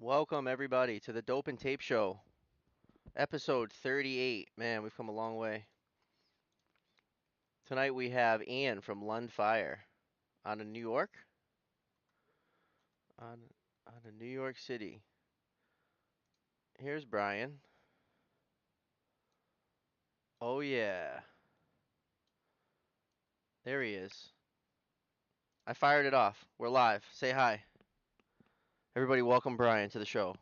Welcome everybody to the Dope and Tape Show, episode 38. Man, we've come a long way. Tonight we have Ian from LUND Fire out of New York, on out of New York City. Here's Brian. Oh yeah, there he is. I fired it off. We're live. Say hi. Everybody, welcome Brian to the show.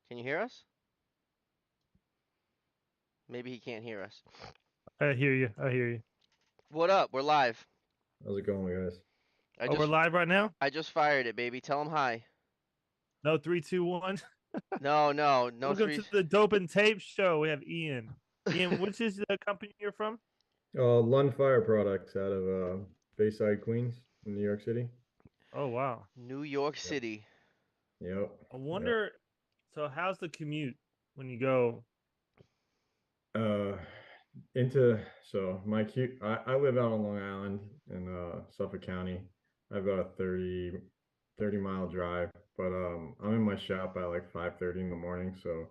Can you hear us? Maybe he can't hear us. I hear you. I hear you. What up? We're live. How's it going, guys? I Oh, we're just live right now? I just fired it, baby. Tell him hi. No, three, two, one. No Welcome to threes. the Dope and Tape Show. We have Ian. Ian, which is the company you're from? Lund Fire Products out of Bayside, Queens, in New York City. Oh, wow. New York Yep. City. Yep. I Yep. wonder, so how's the commute when you go? Uh, I live out on Long Island in Suffolk County. I have about a 30 mile drive, but I'm in my shop at like 5:30 in the morning, so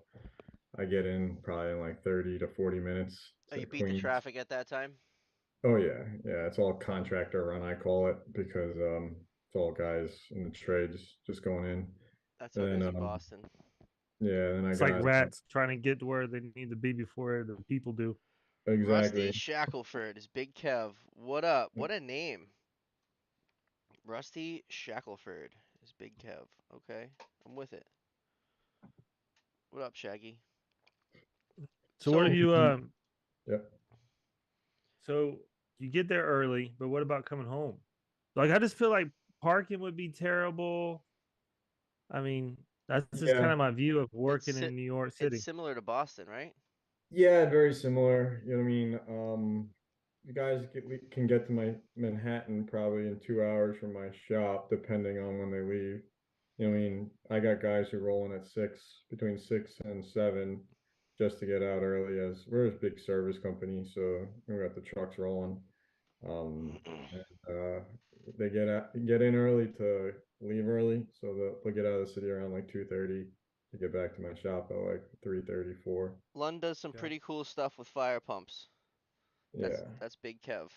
I get in probably in like 30 to 40 minutes Oh, to you beat the Queens. traffic at that time? Oh yeah, yeah. It's all contractor run, I call it, because it's all guys in the trades just going in. That's how it And is in Boston. yeah, then I It's like got rats trying to get to where they need to be before the people do. Rusty exactly. Shackelford is Big Kev. What up? What a name. Rusty Shackelford is Big Kev. Okay, I'm with it. What up, Shaggy? So what are So, you, Yep. so you get there early, but what about coming home? Like, I just feel like parking would be terrible. I mean, that's just kind Yeah. of my view of it's working si- in New York it's City. similar to Boston, right? Yeah, very similar. You know what I mean? The guys can get to my Manhattan probably in 2 hours from my shop, depending on when they leave. You know what I mean? I got guys who roll in at six, between 6 and 7, just to get out early. As we're a big service company, so we got the trucks rolling. And they get in early to leave early, so they'll get out of the city around like 2:30 to get back to my shop at like 3:34. Lund does some Yeah. pretty cool stuff with fire pumps. That's Yeah. that's Big Kev.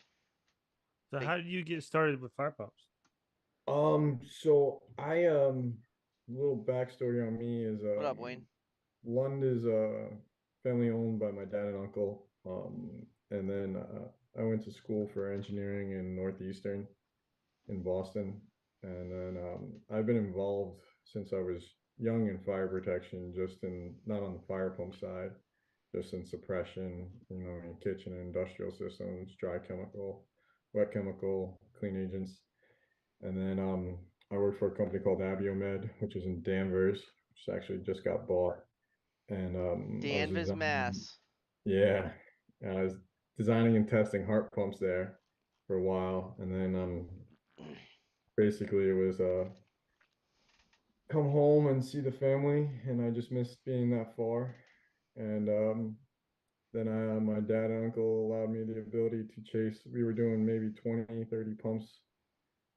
So Big. how did you get started with fire pumps? So I a little backstory on me is What up, Wayne? Lund is family owned by my dad and uncle. And then I went to school for engineering in Northeastern in Boston. And then I've been involved since I was young in fire protection, just in not on the fire pump side, just in suppression, in kitchen and industrial systems, dry chemical, wet chemical, clean agents. And then I worked for a company called Abiomed, which is in Danvers, which actually just got bought. And I was Danvers, designing, Mass. yeah, I was designing and testing heart pumps there for a while. And then basically it was come home and see the family, and I just missed being that far. And then my dad and uncle allowed me the ability to chase. We were doing maybe 20, 30 pumps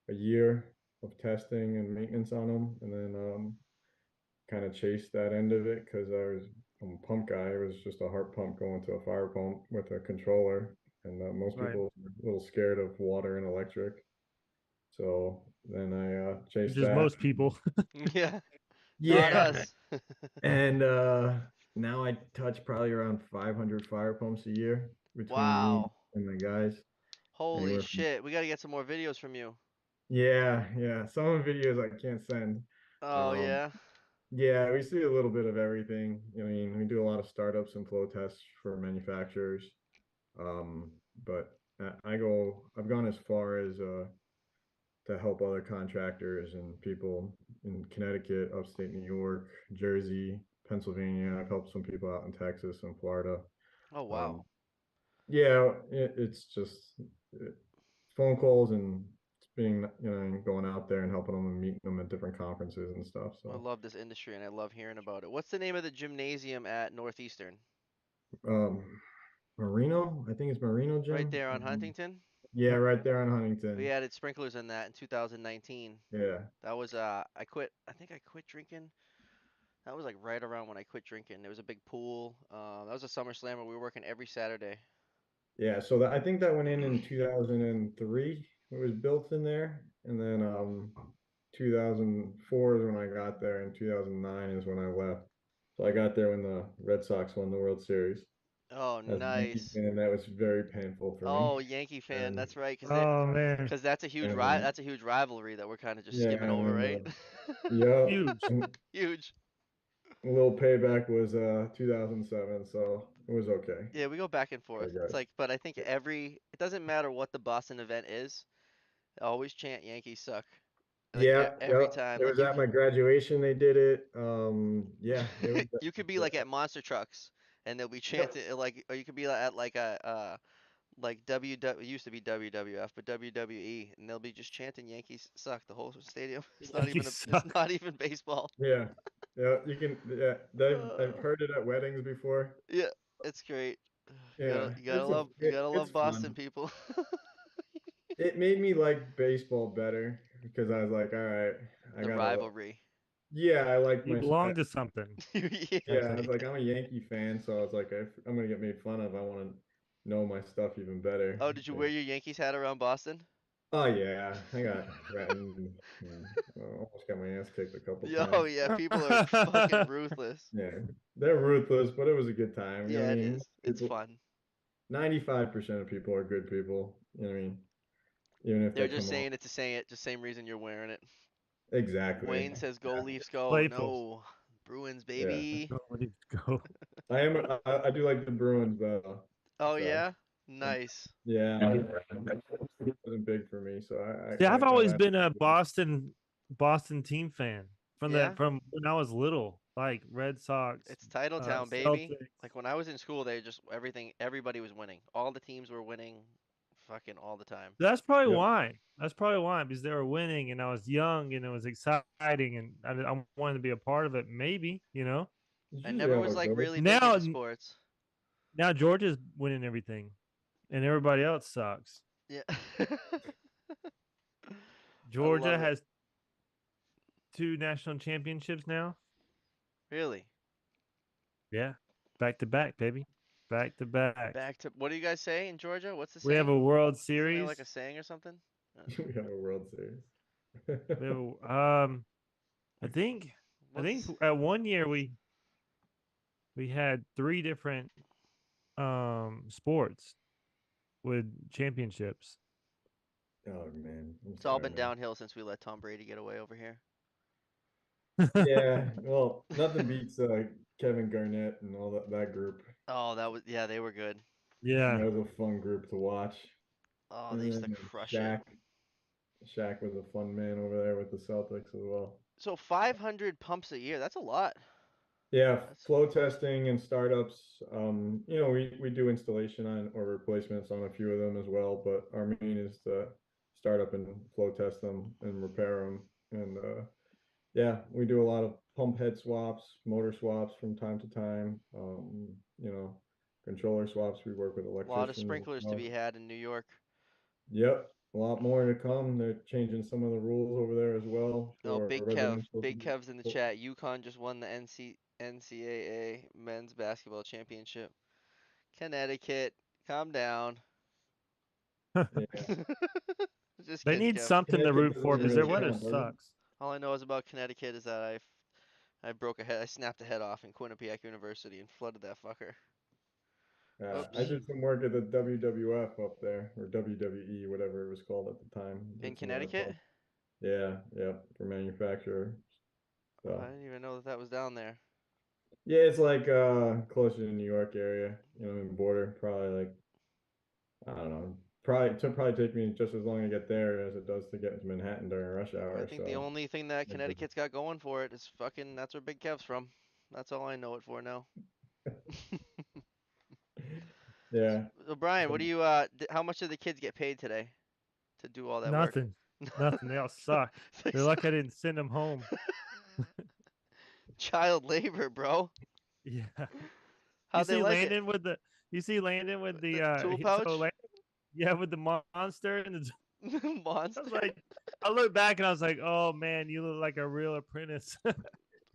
a year of testing and maintenance on them, and then kind of chased that end of it because I'm a pump guy. It was just a heart pump going to a fire pump with a controller, and most Right. people are a little scared of water and electric. So then I chased Just that. most people. Yeah, not Yeah. us. And now I touch probably around 500 fire pumps a year between me Wow. and my guys. Holy Anywhere from, shit. We got to get some more videos from you. yeah, yeah. Some of the videos I can't send. Oh, Um, yeah. yeah, we see a little bit of everything. I mean, we do a lot of startups and flow tests for manufacturers. But I've gone as far as to help other contractors and people in Connecticut, upstate New York, Jersey, Pennsylvania. I've helped some people out in Texas and Florida. Oh, wow. Um, yeah, it's just phone calls and being, going out there and helping them and meeting them at different conferences and stuff. I So, love this industry and I love hearing about it. What's the name of the gymnasium at Northeastern? um, Marino, I think it's Marino Right Gym. there on Huntington? Yeah, right there on We Huntington. added sprinklers in that in 2019. Yeah. That was I quit. I think I quit drinking. That was like right around when I quit drinking. There was a big pool. That was a summer slammer. We were working every Saturday. Yeah, so I think that went in 2003. It was built in there, and then 2004 is when I got there, and 2009 is when I left. So I got there when the Red Sox won the World Series. Oh, As a Yankee nice. fan, that was very painful for me. Oh, Yankee fan. And That's right, Oh man, cause that's a and that's a huge rivalry that we're kind of just yeah, skimming and over, then right? yeah, huge. and Huge. a little payback was 2007, so it was okay. Yeah, we go back and I forth. It's guess. like, but I think it doesn't matter what the Boston event is. I always chant Yankees suck. Like Yeah, every yeah. time. It Like was at my graduation they did it. Yeah, it was you could be yeah. like at monster trucks and they'll be Yep. chanting like, or you could be at like a like it used to be WWF, but WWE, and they'll be just chanting Yankees suck the whole stadium. You It's suck. not even baseball. Yeah. Yeah, you can yeah, I've Uh, heard it at weddings before. yeah, it's great. Yeah, You gotta it's love Boston fun. people. It made me like baseball better because I was like, all right, I The gotta rivalry. yeah, I like You my belong to something. Yeah. yeah, I Something. was like, I'm a Yankee fan, so I was like, if I'm gonna get made fun of, I want to know my stuff even better. Oh, did you wear your Yankees hat around Boston? Oh yeah, I got threatened. Yeah, I almost got my ass kicked a couple Oh times. yeah, people are fucking ruthless. Yeah, they're ruthless, but it was a good time. You know Yeah, what I it mean? is. It's People, fun. 95% of people are good people. You know what I mean? Even if They're they just come off. saying it to say it, just same reason you're wearing it. Exactly. Wayne says go Leafs go. Playful. No. Bruins Yeah. baby. Nobody go. I do like the Bruins though. Oh So yeah? Nice. yeah, it wasn't big for me. So See, I've I've always had been a Boston team fan Yeah? from when I was little, like Red Sox, It's Titletown, baby. Celtics. Like when I was in school, everybody was winning. All the teams were winning fucking all the time. That's probably yep. why. That's probably why because they were winning and I was young and it was exciting and I wanted to be a part of it. Maybe It's I usually never how was it like goes. really big now into sports. now Georgia's winning everything and everybody else sucks. Yeah. I Georgia love it. has 2 national championships now. Really. Yeah, back to back, baby, back to back. Back to what do you guys say in Georgia? What's the We have a saying? World Isn't there like a Series. saying or something? We have a World Series. We have I think What's at one year we had 3 different sports with championships. Oh man, I'm It's all sorry, been man. downhill since we let Tom Brady get away over here. Yeah, well, nothing beats Kevin Garnett and all that group. Oh, that was yeah, they were good. Yeah. That was a fun group to watch. Oh, they And used to then crush it. Shaq was a fun man over there with the Celtics as well. So 500 pumps a year, that's a lot. Yeah, That's flow testing and startups. We do installation on or replacements on a few of them as well, but our main is to start up and flow test them and repair them. And yeah, we do a lot of pump head swaps, motor swaps from time to time. Controller swaps. We work with a lot of electricians as sprinklers to be well. had in New York. Yep, a lot more to come. They're changing some of the rules over there as well Oh, for residential. Big Kev's in the chat. UConn just won the NCAA men's basketball championship. Connecticut, calm down. Yeah, Just They kidding, need Kev. something to Connecticut root doesn't for because their really weather count, does it? sucks. All I know is about Connecticut is that I broke a head. I snapped a head off in Quinnipiac University and flooded that fucker. I Oops. did some work at the WWF up there, or WWE, whatever it was called at the time. In Did some Connecticut? yeah, yeah, for manufacturer. Oh, I So didn't even know that was down there. yeah, it's like closer to New York area, in border, probably like I don't know, probably take me just as long to get there as it does to get to Manhattan during rush I hour. think the So only thing that Connecticut's got going for it is fucking that's where Big Kev's from. That's all I know it for now. yeah, So Brian, so what do you how much did the kids get paid today to do all that work? Nothing. Nothing. They all suck. They They're lucky I suck. didn't send them home. Child labor, bro. Yeah. You How'd they see like it? Landon with the you see Landon with The the tool so pouch? Yeah, with the monster and the. I was Monster. like, I look back and I was like, oh man, you look like a real apprentice.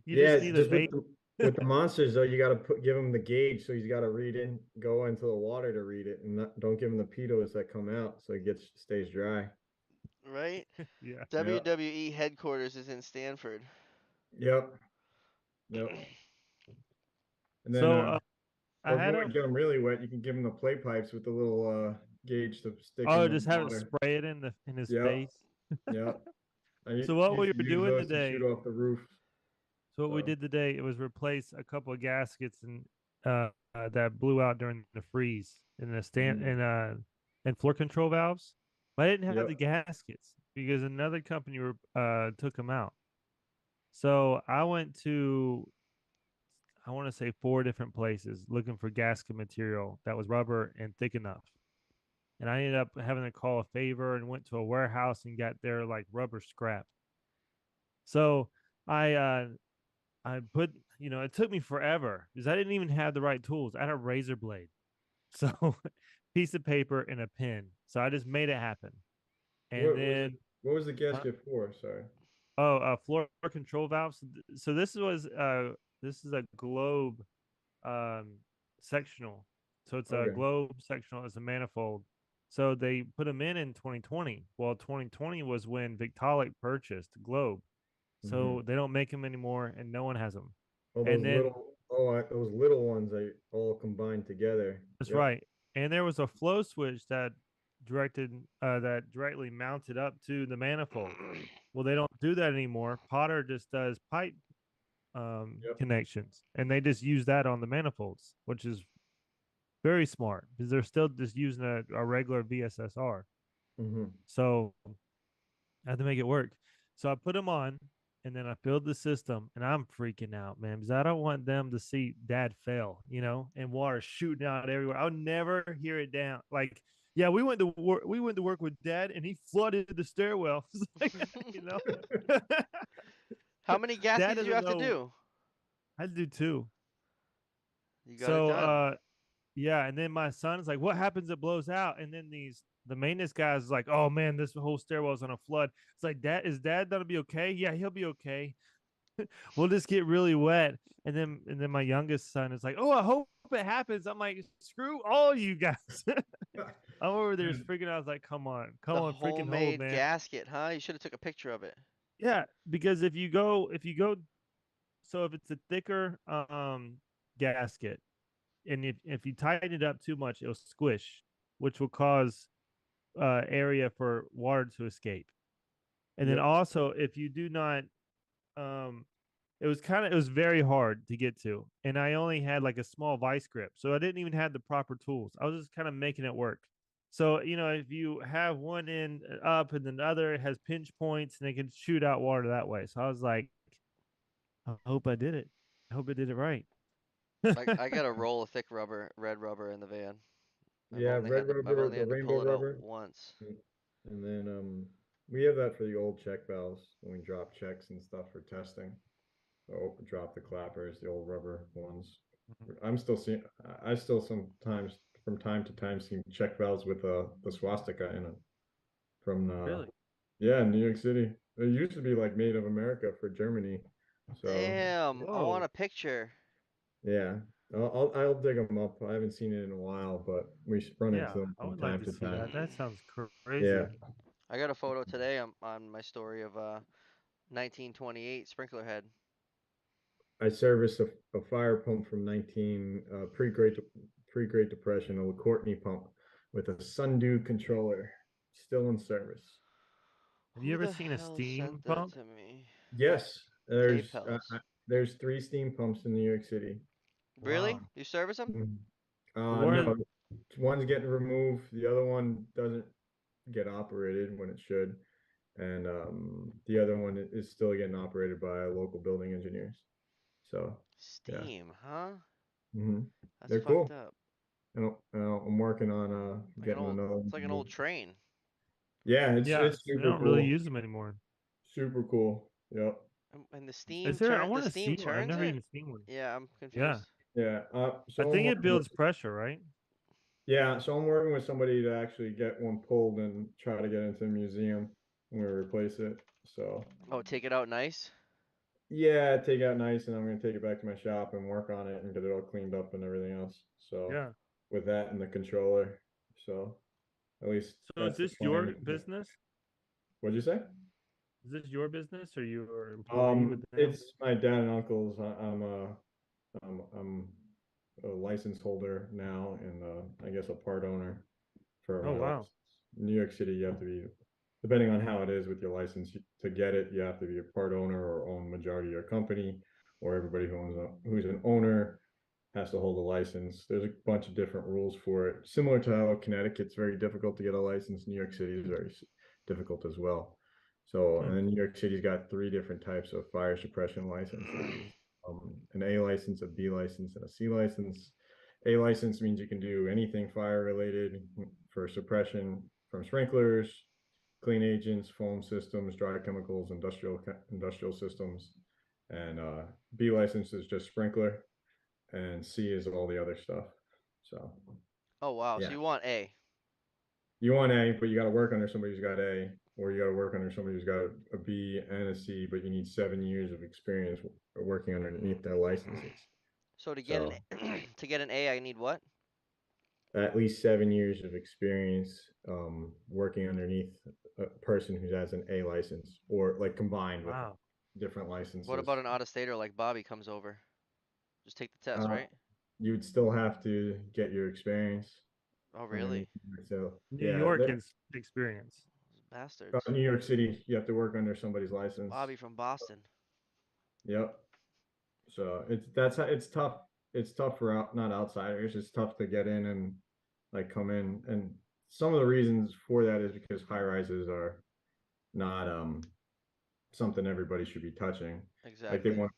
You just Yeah, need a just vape. with the monsters though, you got to give him the gauge, so he's got to go into the water to read it, and don't give him the pedos that come out, so he stays dry. Right? Yeah. Yeah. WWE headquarters is in Stanford. Yep. Yep. And then, So I or if you had want to him. get them really wet, you can give him the play pipes with the little gauge to stick in Oh, the just have it water. spray it in his Yep. face. Yep. I So what we used to were use doing those to shoot today. off the roof. So what we So, did today, it was replace a couple of gaskets and that blew out during the freeze in the stand mhm. and floor control valves. But I didn't have the Yep. gaskets because another company took them out. So I went to I want to say 4 different places looking for gasket material that was rubber and thick enough. And I ended up having to call a favor and went to a warehouse and got their like rubber scrap. So I I put, it took me forever because I didn't even have the right tools. I had a razor blade. So piece of paper and a pen. So I just made it happen. And What was it? then What was the uh, gasket for? Sorry. floor control valves. So this is a globe um sectional. So it's a Okay. globe sectional, it's a manifold. So they put them in 2020. Well, 2020 was when Victaulic purchased Globe. Hmm. So they don't make them anymore and no one has them. All And those then those little ones, they all combined together. that's Yep. right. And there was a flow switch that directly mounted up to the manifold. Well, they don't do that anymore. Potter just does pipe Yep. connections, and they just use that on the manifolds, which is very smart because they're still just using a regular VSSR. Hmm. So I had to make it work. So I put them on, and then I filled the system, and I'm freaking out, man, because I don't want them to see Dad fail, and water shooting out everywhere. I'll never hear it down. Like, yeah, we went to work with Dad, and he flooded the stairwell. Like, you know, How many Dad gaskets did you doesn't have to know. do? I had to do two. You got it So, done. yeah, and then my son's like, "What happens? It blows out." And then the maintenance guys is like, "Oh man, this whole stairwell's on a flood." It's like, Dad gonna be okay? Yeah, he'll be okay. We'll just get really wet. And then my youngest son is like, "Oh, I hope it happens." I'm like, "Screw all you guys." I'm over there And freaking out. I was like, come The on, freaking hold, homemade man. gasket, huh? You should have took a picture of it. Yeah, because if you go, so if it's a thicker gasket, and if you tighten it up too much, it'll squish, which will cause area for water to escape. And then yep. also, if you do not, um, it was very hard to get to, and I only had like a small vice grip, so I didn't even have the proper tools. I was just kind of making it work. So if you have one end up and then the other has pinch points, and they can shoot out water that way. So I was like, I hope I did it. I hope I did it right. I got a roll of thick rubber, red rubber in the van. Yeah, red I've rubber, only the had to rainbow pull it out rubber, once. and then we have that for the old check valves when we drop checks and stuff for testing. So drop the clappers, the old rubber ones. I'm still seeing. I still sometimes, from time to time, see check valves with the swastika in it from Really? yeah, New York City. It used to be like made of America for Germany. So Damn, I want Whoa. a picture. yeah, I'll dig them up. I haven't seen it in a while, but run into Yeah, them I from would like time to to see time. that. That sounds Yeah, crazy. I got a photo today on my story of 1928 sprinkler head. I serviced a fire pump from 19 pre-Great Depression, a Courtney pump with a Sundew controller, still in service. Have you Who ever the seen a hell steam sent that pump? to me? Yes, PayPal's. there's 3 steam pumps in New York City. Really? Wow. You service them? Mhm. What? No, one's getting removed. The other one doesn't get operated when it should, and the other one is still getting operated by local building engineers. So, yeah, Steam, huh? hmm That's they're fucked cool. up. And I'm working on Like an getting old, another it's one like an old removed. train. Yeah, Yeah, it's they super don't really cool. use them anymore. Super cool. Yep. And Is there? I the want to steam see one. I've turns never it? even seen one. Yeah, I'm Yeah, confused. Yeah. I So I'm think it working with builds pressure, right? Yeah, so I'm working with somebody to actually get one pulled and try to get into a museum when we replace it. So Oh, take it out nice. yeah, take out nice, and I'm gonna take it back to my shop and work on it and get it all cleaned up and everything else. So Yeah. with that and the controller, so at least So is that's the this your plan. business? What'd you say? Is this your business or you're employee with them? It's my dad and uncle's. I'm a license holder now, and I guess a part owner for Oh my wow. license. In New York City, you have to be, depending on how it is with your license, to get it, you have to be a part owner or own majority of your company, or everybody who's an owner has to hold a license. There's a bunch of different rules for it. Similar to how Connecticut's very difficult to get a license, New York City is very difficult as well. So, Hmm. and then New York City's got three different types of fire suppression licenses. An A license, a B license, and a C license. A license means you can do anything fire related for suppression from sprinklers, clean agents, foam systems, dry chemicals, industrial systems. And B license is just sprinkler, and C is all the other stuff. So Oh wow. So yeah, you want A? you want A, but you got to work under somebody who's got A, or you got to work under somebody who's got a B and a C, but you need 7 years of experience working underneath their licenses. So to get So an to get an A, I need what? at least 7 years of experience working underneath a person who has an A license, or like combined with Wow. different What licenses. about an out-of-stater like Bobby comes over? Just take the test, Uh, right? you would still have to get your experience Oh really? underneath. So New yeah, York is experience. Bastards. New York City, you have to work under somebody's license. Bobby from Boston. Yep. So it's tough. It's tough for not outsiders. It's tough to get in and like come in. And some of the reasons for that is because high rises are not something everybody should be touching. Like Exactly. they want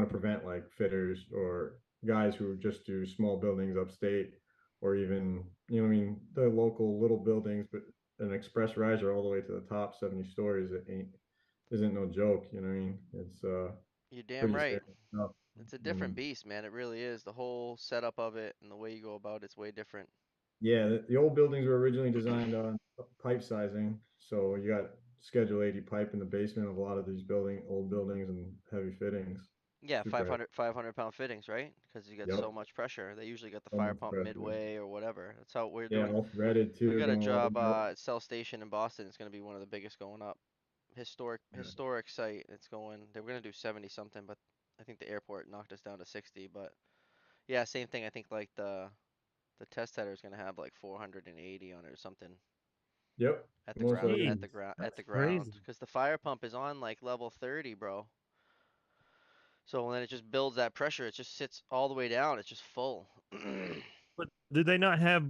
to prevent like fitters or guys who just do small buildings upstate, or even, you know what I mean, the local little buildings, but an express riser all the way to the top 70 stories, it ain't isn't no joke, you know what I mean? It's You're damn pretty right. serious stuff. It's a different And beast, man. It really is. The whole setup of it and the way you go about it's way different. yeah, the old buildings were originally designed on pipe sizing. So you got Schedule 80 pipe in the basement of a lot of these old buildings and heavy fittings. Yeah, Super heavy. 500 pound fittings, right? Because you get so Yep. much pressure. They usually get the So fire much pump pressure. midway or whatever. That's how we're Yeah, doing. all threaded We too, got a going all the job way up. at Cell Station in Boston. It's gonna be one of the biggest going up. Yeah. Historic site. It's going. They were gonna do 70 something, but I think the airport knocked us down to 60. But yeah, same thing. I think like the test header is gonna have like 480 on it or something Yep. Most of it. Jeez, at that's the ground crazy. because the fire pump is on like level 30, bro. So when it just builds that pressure, it just sits all the way down. It's just full. But do they not have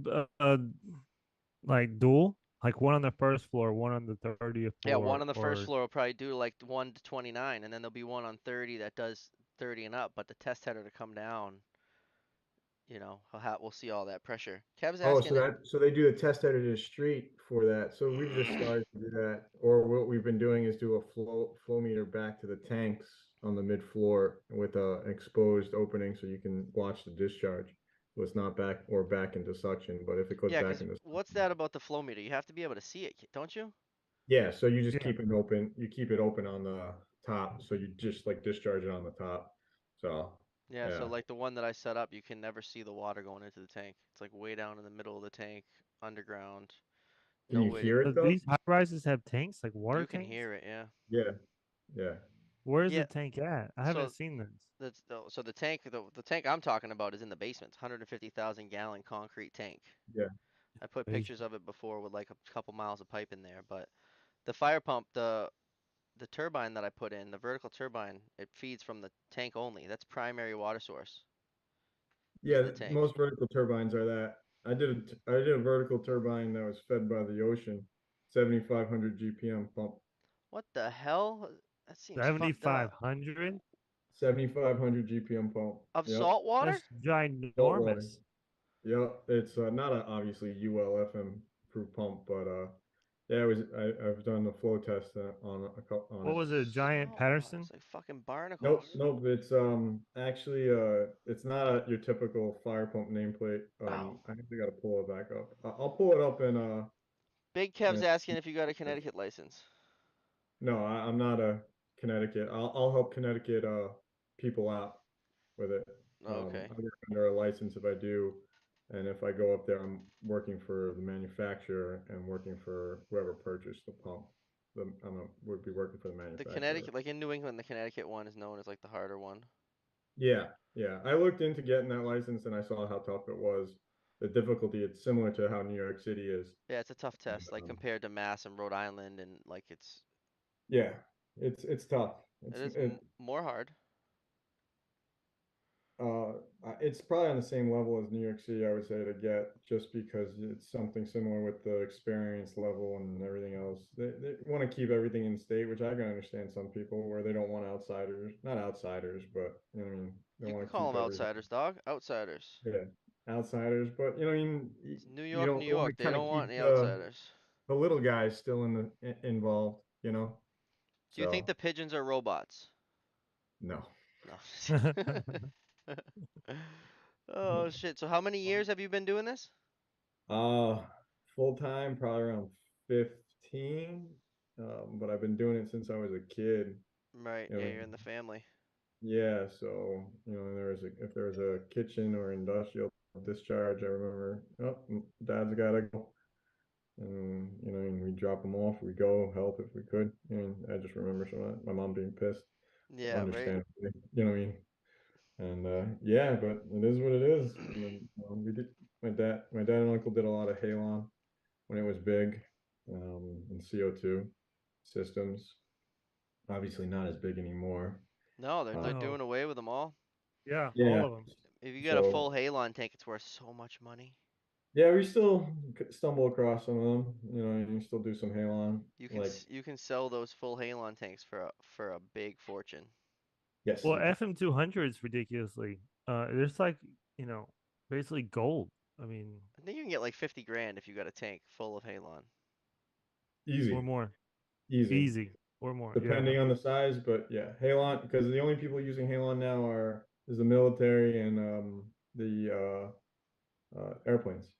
like dual, like one on the first floor, one on the 30th Yeah, one floor, on the first or floor will probably do like 1 to 29, and then there'll be one on 30 that does 30 and up. But the test header to come down, we'll see all that pressure. Kev's Oh, asking. so they do the test edited street for that. So we've just started to do that. Or what we've been doing is do a flow meter back to the tanks on the mid floor with a exposed opening so you can watch the discharge. So it's not back into suction, but if it goes Yeah, back because into what's that about the flow meter? You have to be able to see it, don't you? yeah, so you just yeah. keep it open. You keep it open on the top, so you just like discharge it on the top. So Yeah, so yeah, like the one that I set up, you can never see the water going into the tank. It's like way down in the middle of the tank, underground. can No you way to. hear So it though? these high rises have tanks, like water You can tanks. hear it, yeah. Yeah, yeah, Where's the Yeah, tank at? I haven't so seen this. so the tank I'm talking about is in the basement. 150,000 gallon concrete tank. yeah. I put Crazy. pictures of it before with like a couple miles of pipe in there, but the fire pump, the turbine that I put in, the vertical turbine, it feeds from the tank only. That's primary water source is Yeah, the tank. most vertical turbines are that. I did a vertical turbine that was fed by the ocean, 7,500 GPM pump, What the hell? That seems fucked up. 7,500. 7,500 GPM pump. Of Yep, salt water? That's salt water. ginormous. Yep, it's not a obviously UL FM proof pump, but Yeah, I've done the flow test on a couple on What it. was it? A giant Oh, Patterson? it's like fucking Nope, barnacles. nope. It's actually it's not your typical fire pump nameplate. Oh. I actually got to pull it back up. I'll pull it up Big Kev's in asking if you got a Connecticut license. no, I'm not a Connecticut. I'll help Connecticut people out with it. Okay. I work under a license if I do, and if I go up there, I'm working for the manufacturer and working for whoever purchased the pump. Would be working for the The manufacturer. Connecticut, like in New England, the Connecticut one is known as like the harder one. Yeah, yeah. I looked into getting that license and I saw how tough it was. The difficulty, it's similar to how New York City is. Yeah, it's a tough And, test, like compared to Mass and Rhode Island, and like yeah, it's tough. it is m more hard. Uh, it's probably on the same level as New York City, I would say, to get just because it's something similar with the experience level and everything else. They want to keep everything in state, which I can understand some people where they don't want outsiders, not outsiders, but you know what I mean, they You can want to call keep them everything, outsiders, dog. Outsiders. yeah, outsiders, but you know what I mean, It's New you York, don't New want York. to They kind don't of want keep any outsiders. the little guys still involved, Do you think So the pigeons are robots? no. No. Oh shit. So how many years have you been doing this? Uh, Full time, probably around 15. But I've been doing it since I was a kid. Right. You Yeah, know, you're in the family. yeah. So if there was a kitchen or industrial discharge, I remember. Oh, Dad's gotta go. And and we drop him off. We go help if we could. And I just remember some of that. My mom being pissed, Yeah, right. understandably. You know what I mean? And yeah, but it is what it is. And then, we did. My dad and uncle did a lot of Halon when it was big, and CO2 systems. Obviously not as big anymore. No, they're Uh, No. doing away with them all. Yeah, all yeah. of them. If you got a full So halon tank, it's worth so much money. yeah, we still stumble across some of them. And you still do some Halon. Like You can sell those full halon tanks for a big fortune. yes, Well, you can. FM200 is ridiculously. It's like, you know, basically gold. I mean, I think you can get like 50 grand if you got a tank full of halon. or Easy, more. easy. Easy. Or more. Yeah. Depending on the size, but yeah, Halon because the only people using Halon now is the military and the airplanes.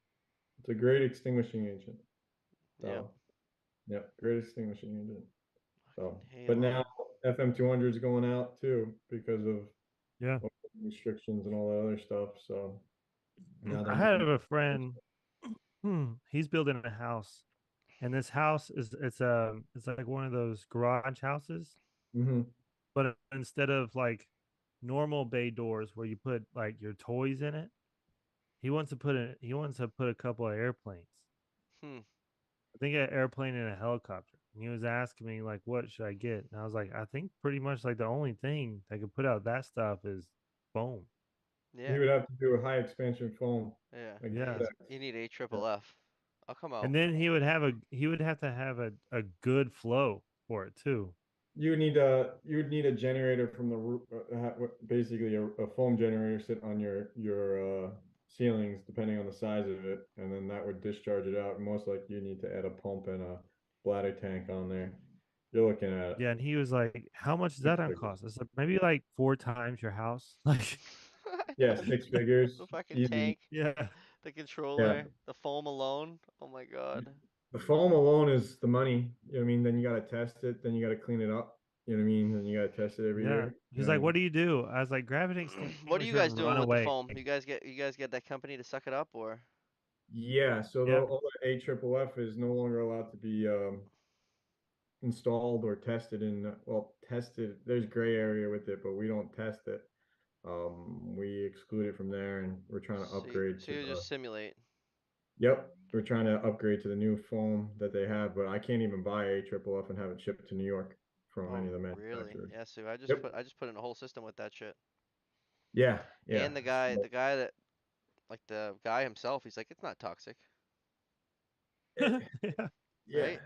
It's a great extinguishing agent. Yep. So yeah, great extinguishing agent. Fucking So, but now halon. FM200 is going out too because of Yeah. restrictions and all that other stuff. So now they're I had doing. a friend, he's building a house. And this house it's like one of those garage houses, Hmm. but instead of like normal bay doors where you put like your toys in it, he wants to put a couple of airplanes. Hmm. I think an airplane and a helicopter. And he was asking me like, what should I get? And I was like, I think pretty much like the only thing that could put out that stuff is foam. He Yeah. would have to do a high expansion foam, Yeah. like Yeah. You need a yeah. triple F. I'll come And out. then he would have to have a good flow for it too. You would need a generator from the roof, basically a foam generator sit on your ceilings, depending on the size of it, and then that would discharge it out. Most likely, you need to add a pump and a bladder tank on there. You're looking at Yeah, and he was like, "How much is that six on figures. cost?" I said, "Maybe like four times your house." Like, I Yeah, know. six The figures, fucking easy. tank, yeah, the Yeah. controller, the foam alone. Oh my god. The foam alone is the money. You know what I mean? Then you got to test it. Then you got to clean it up. You know what I mean? And you got to test it every yeah. year. You He's know what I like, "What mean? do you do?" I was like, "Grab an What are you extinguisher guys and doing run with the away." foam? You guys get that company to suck it up or? Yeah. So Yeah, all the AFFF is no longer allowed to be installed or tested well, tested. There's gray area with it, but we don't test it. We exclude it from there, and we're trying to upgrade So to you the. just simulate. Yep, we're trying to upgrade to the new foam that they have, but I can't even buy AFFF and have it shipped to New York from any of Oh, the really? manufacturers. Yeah, so Yep. I just put in a whole system with that shit. Yeah, And yeah. So, the guy himself, he's like, it's not toxic, it, yeah. yeah. right?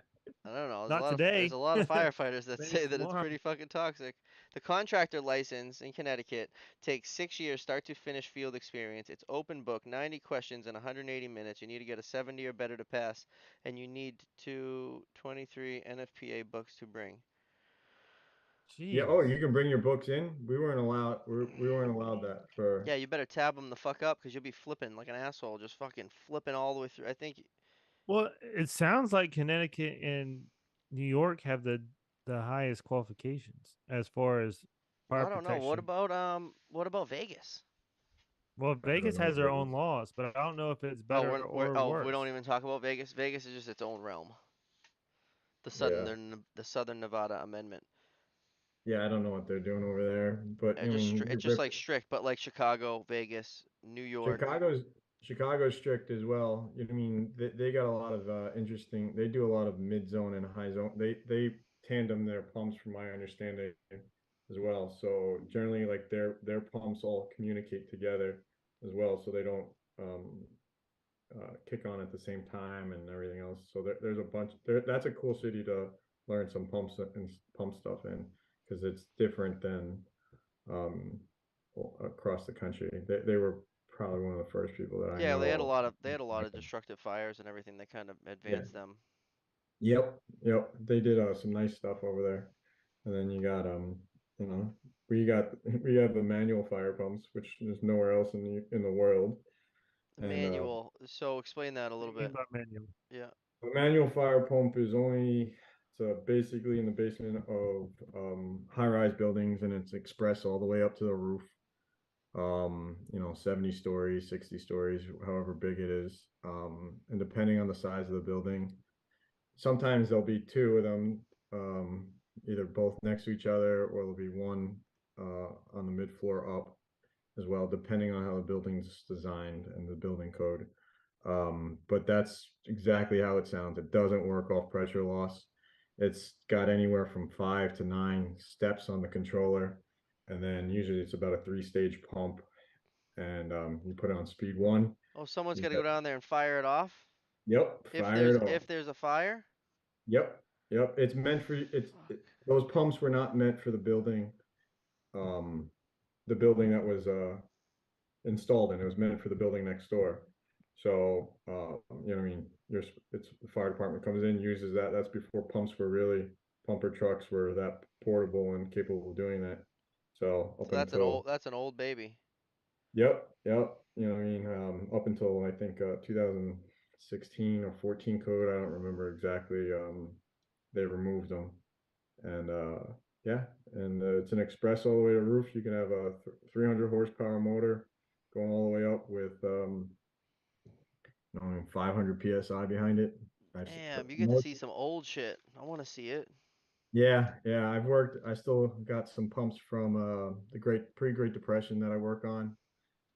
I don't know. Not There's today. a lot of firefighters that Maybe say that it's tomorrow. pretty fucking toxic. The contractor license in Connecticut takes 6 years start to finish field experience. It's open book, 90 questions in 180 minutes. You need to get a 70 or better to pass, and you need 23 NFPA books to bring. Yeah. Oh, Jeez. you can bring your books in. We weren't allowed that Yeah, for. you better tab them the fuck up, because you'll be flipping like an asshole, just fucking flipping all the way through. I think Well, it sounds like Connecticut and New York have the highest qualifications as far as fire I don't know. protection. What about Vegas? Well, I don't Vegas know has their own Vegas. laws, but I don't know if it's Oh, better or we don't worse. even talk about Vegas. Vegas is just its own realm. Yeah. The Southern Nevada Amendment. Yeah, I don't know what they're doing over there, but I mean, It's just like strict, but like Chicago, Vegas, New York. Chicago's Chicago's strict as well. You know, I mean, they got a lot of interesting. They do a lot of mid zone and high zone. They tandem their pumps, from my understanding, as well. So generally, like their pumps all communicate together as well, so they don't kick on at the same time and everything else. So there's a bunch. That's a cool city to learn some pumps and pump stuff in, because it's different than um, across the country. They were probably one of the first people that I Yeah, know they had a lot of. of destructive fires and everything that kind of Yeah. advanced them. Yep. Yep. They did some nice stuff over there. And then you got you know, we got the manual fire pumps, which is nowhere else in the world. The And manual. So explain that a What do little you mean bit. by manual? Yeah. a manual fire pump is only so basically in the basement of high-rise buildings, and it's express all the way up to the roof. 70 stories, 60 stories, however big it is. And depending on the size of the building, sometimes there'll be two of them, either both next to each other, or there'll be one on the mid floor up as well, depending on how the building's designed and the building code. But that's exactly how it sounds. It doesn't work off pressure loss. It's got anywhere from 5 to 9 steps on the controller. And then usually it's about a three-stage pump. And you put it on speed one. Oh, someone's You got to go got, down there and fire it off. yep, fire it off. If there's a fire. Yep, yep. It's meant for those pumps were not meant for um, the building that was installed in. It was meant for the building next door. So, what I mean? It's the fire department comes in, uses that. That's before pumps were really, pumper trucks were that portable and capable of doing that. So up So until, that's an old baby. yep, yep. Up until I think 2016 or 14 code, I don't remember exactly. They removed them. And yeah, and it's an express all the way to roof. You can have a 300 horsepower motor going all the way up with 500 psi behind it. Damn, you get to Most, see some old shit. I want to see it. yeah, yeah. I still got some pumps from the Great Depression that I work on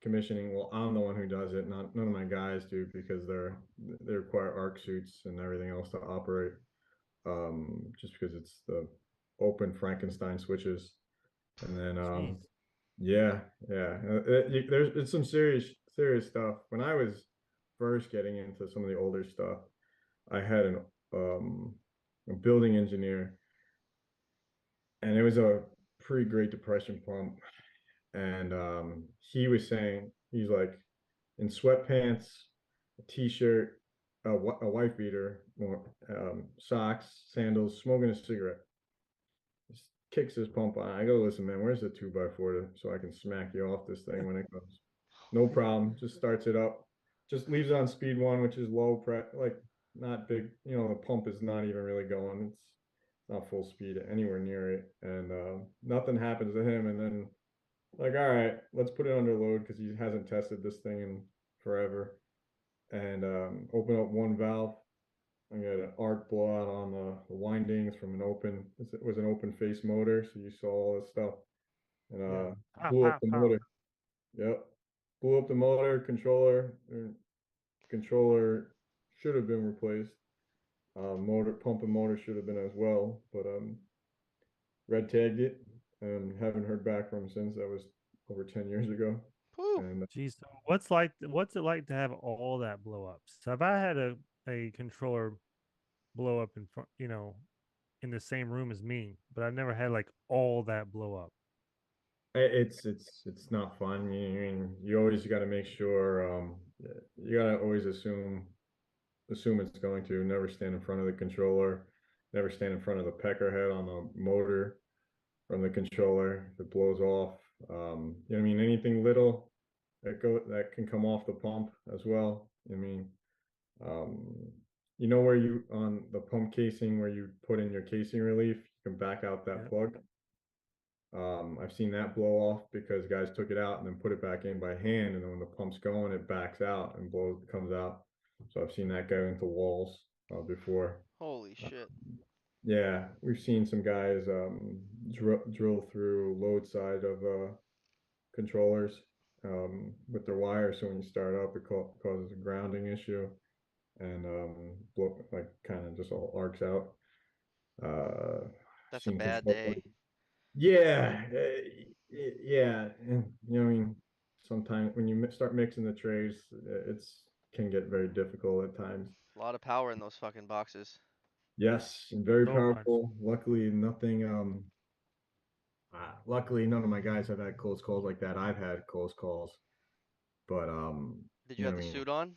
commissioning. Well, I'm the one who does it. Not None of my guys do, because they require arc suits and everything else to operate. Just because it's the open Frankenstein switches. And then Jeez. yeah, yeah. It's some serious stuff. When I was first getting into some of the older stuff, I had a building engineer, and it was a pre-Great Depression pump. And he was saying, he's like, in sweatpants, a t-shirt, a wife beater, socks, sandals, smoking a cigarette. Just kicks his pump on. I go, listen, man, where's the 2x4 so I can smack you off this thing when it comes? No problem. Just starts it up. Just leaves it on speed one, which is low press, like not big. The pump is not even really going. It's not full speed anywhere near it, and nothing happens to him. And then, like, all right, let's put it under load, because he hasn't tested this thing in forever. And open up one valve. I got an arc blowout on the windings from it was an open face motor, so you saw all this stuff. And Yeah. Pow, blew up pow, the pow. motor. Yep. Blew up the motor, controller should have been replaced. Motor pump and motor should have been as well, but red tagged it and haven't heard back from him since. That was over 10 years ago. Whew. And Jeez. So what's it like to have all that blow ups? So if I had a controller blow up in front, in the same room as me, but I've never had like all that blow up. It's not fun. I mean, you always got to make sure. You got to always assume it's going to. Never stand in front of the controller. Never stand in front of the pecker head on the motor from the controller. If it blows off, you know what I mean. Anything little that can come off the pump as well. I mean, um, you know where you on the pump casing where you put in your casing relief, you can back out that Yeah. plug. I've seen that blow off because guys took it out and then put it back in by hand, and then when the pump's going, it backs out and comes out. So I've seen that go into walls before. Holy shit. Yeah, we've seen some guys drill through load side of controllers with their wires. So when you start up, it causes a grounding issue and like kind of just all arcs out. That's a Seen bad controllers. day. Yeah, yeah, and you know, I mean, sometimes when you start mixing the trays, it's can get very difficult at times. A lot of power in those fucking boxes. Yes, and very So much. powerful. Luckily, nothing. Luckily, none of my guys have had close calls like that. I've had close calls, but Did you you know, have what the I mean, suit on?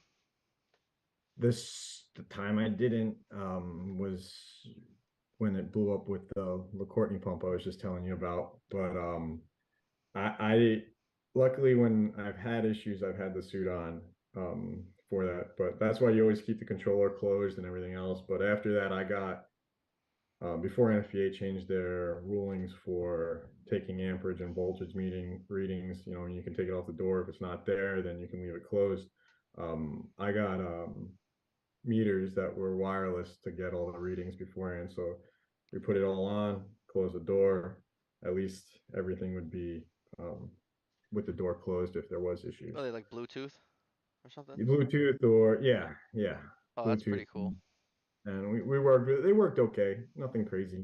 the time I didn't was when it blew up with the Courtney pump I was just telling you about. But I luckily when I've had issues, I've had the suit on for that. But that's why you always keep the controller closed and everything else. But after that, I got before NFPA changed their rulings for taking amperage and voltage meeting readings. You know, and you can take it off the door. If it's not there, then you can leave it closed. I got meters that were wireless to get all the readings beforehand. So we put it all on, close the door. At least everything would be um, with the door closed if there was Are issues. they like Bluetooth or something? Bluetooth or yeah, Oh, that's Bluetooth, pretty cool. and we worked. They worked okay, nothing crazy.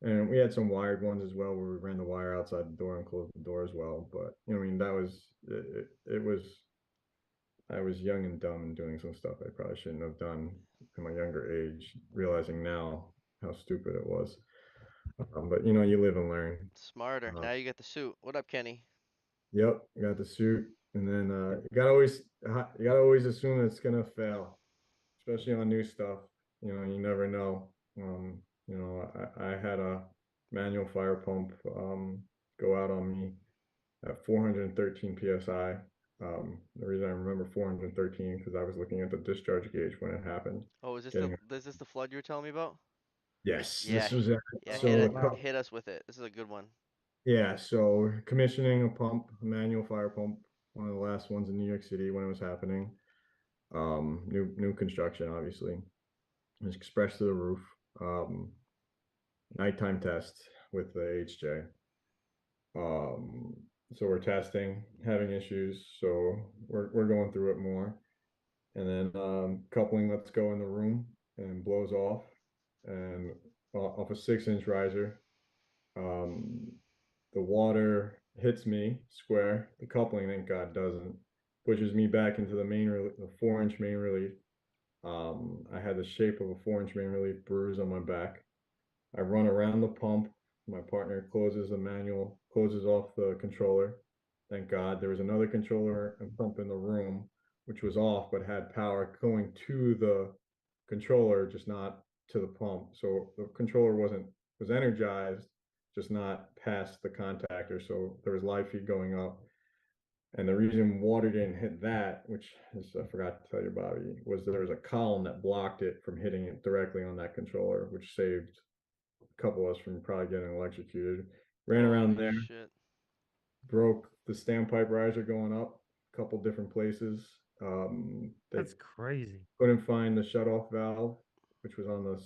And we had some wired ones as well where we ran the wire outside the door and closed the door as well. But you know, I mean, that was it was I was young and dumb and doing some stuff I probably shouldn't have done in my younger age, realizing now how stupid it was. But you know, you live and learn. Smarter. Uh, Now you get the suit. What up, Kenny? yep, you got the suit, and then you gotta always assume it's gonna fail, especially on new stuff. You know, you never know. I had a manual fire pump go out on me at 413 psi. The reason I remember 413 because I was looking at the discharge gauge when it happened. Oh, is this the Getting is this the flood you were telling me about? Yes, Yeah, this was it. yeah. Oh So wow. Hit us with it. This is a good one. yeah, so commissioning a pump, a manual fire pump, one of the last ones in New York City when it was happening. New construction, obviously. It was expressed to the roof. Um, Nighttime test with the HJ. Um, so we're testing, having issues. So we're going through it more. And then coupling lets go in the room and blows off and off a 6-inch riser. Um, the water hits me square. The coupling, thank God, doesn't. Pushes me back into the 4-inch main relief. I had the shape of a 4-inch main relief bruise on my back. I run around the pump. My partner closes off the controller. Thank God. There was another controller and pump in the room, which was off but had power going to the controller, just not to the pump. So the controller was energized, just not past the contactor. So there was live feed going up. And the reason water didn't hit that, which is, I forgot to tell you, Bobby, was there was a column that blocked it from hitting it directly on that controller, which saved a couple of us from probably getting electrocuted. Ran around Holy there, shit. broke the standpipe riser going up a couple different places. They That's crazy. couldn't find the shutoff valve, which was on the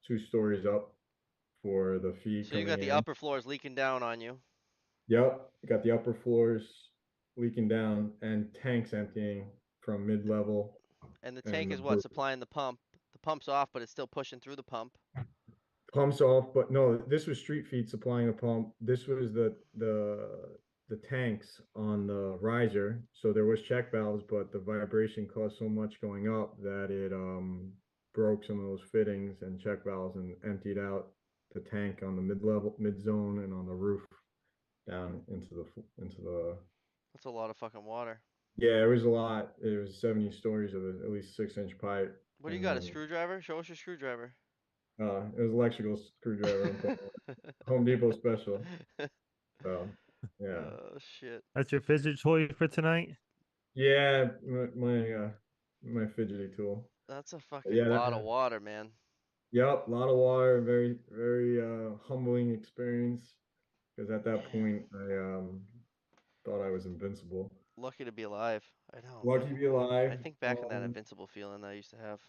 2 stories up for the feed So you coming got the in. upper floors leaking down on you, Yep, got the upper floors leaking down and tanks emptying from mid-level and the and tank the is what supplying the pump. The pump's off, but it's still pushing through the pump. pumps off. But no, this was street feed supplying the pump. This was the tanks on the riser. So there was check valves, but the vibration caused so much going up that it broke some of those fittings and check valves and emptied out the tank on the mid zone, and on the roof down into the. That's a lot of fucking water. Yeah, it was a lot. It was 70 stories of at least 6-inch pipe, What do you and got? A then screwdriver? Show us your screwdriver. it was electrical screwdriver. I'm putting Home Depot special. So yeah, Oh shit. That's your fidget toy for tonight? yeah, my fidgety tool. That's a But fucking yeah, lot of water, man. yep, a lot of water, very, very humbling experience. Because at that Man, point, I thought I was invincible. lucky to be alive. I know. Lucky to be I alive. think back in that invincible feeling that I used to have.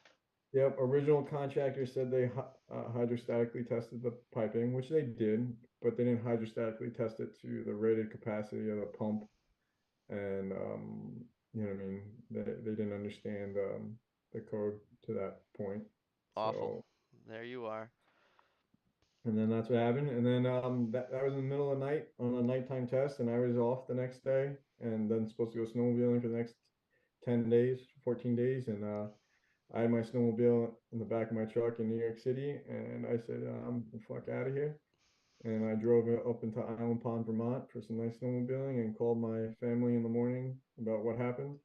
Yep, original contractor said they hydrostatically tested the piping, which they did, but they didn't hydrostatically test it to the rated capacity of the pump. And you know what I mean? They didn't understand the code to that point. Awful. So, There you are. and then that's what happened. And then that was in the middle of the night on a nighttime test, and I was off the next day, and then supposed to go snowmobiling for the next 10 days, 14 days. And I had my snowmobile in the back of my truck in New York City, and I said, I'm the fuck out of here. And I drove it up into Island Pond, Vermont for some nice snowmobiling, and called my family in the morning about what happened.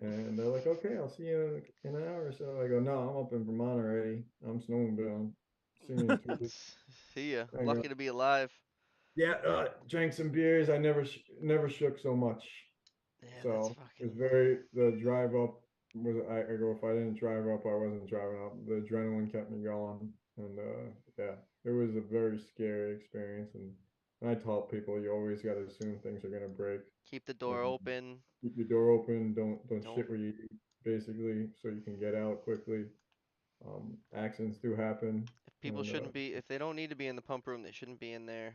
And they're like, okay, I'll see you in an hour or so. I go, no, I'm up in Vermont already. I'm snowmobiling. See me in 2 weeks. See ya. I go, Lucky to be alive. yeah, drank some beers. I never shook so much. Yeah, that's So it was fucking. the drive up was, I go, if I didn't drive up, I wasn't driving up. The adrenaline kept me going. And yeah, it was a very scary experience. And I taught people, you always got to assume things are going to break. Keep the And door open. keep your door open. Don't Don't. shit where you eat, basically, so you can get out quickly. Accidents do happen. If people And shouldn't be, if they don't need to be in the pump room, they shouldn't be in there.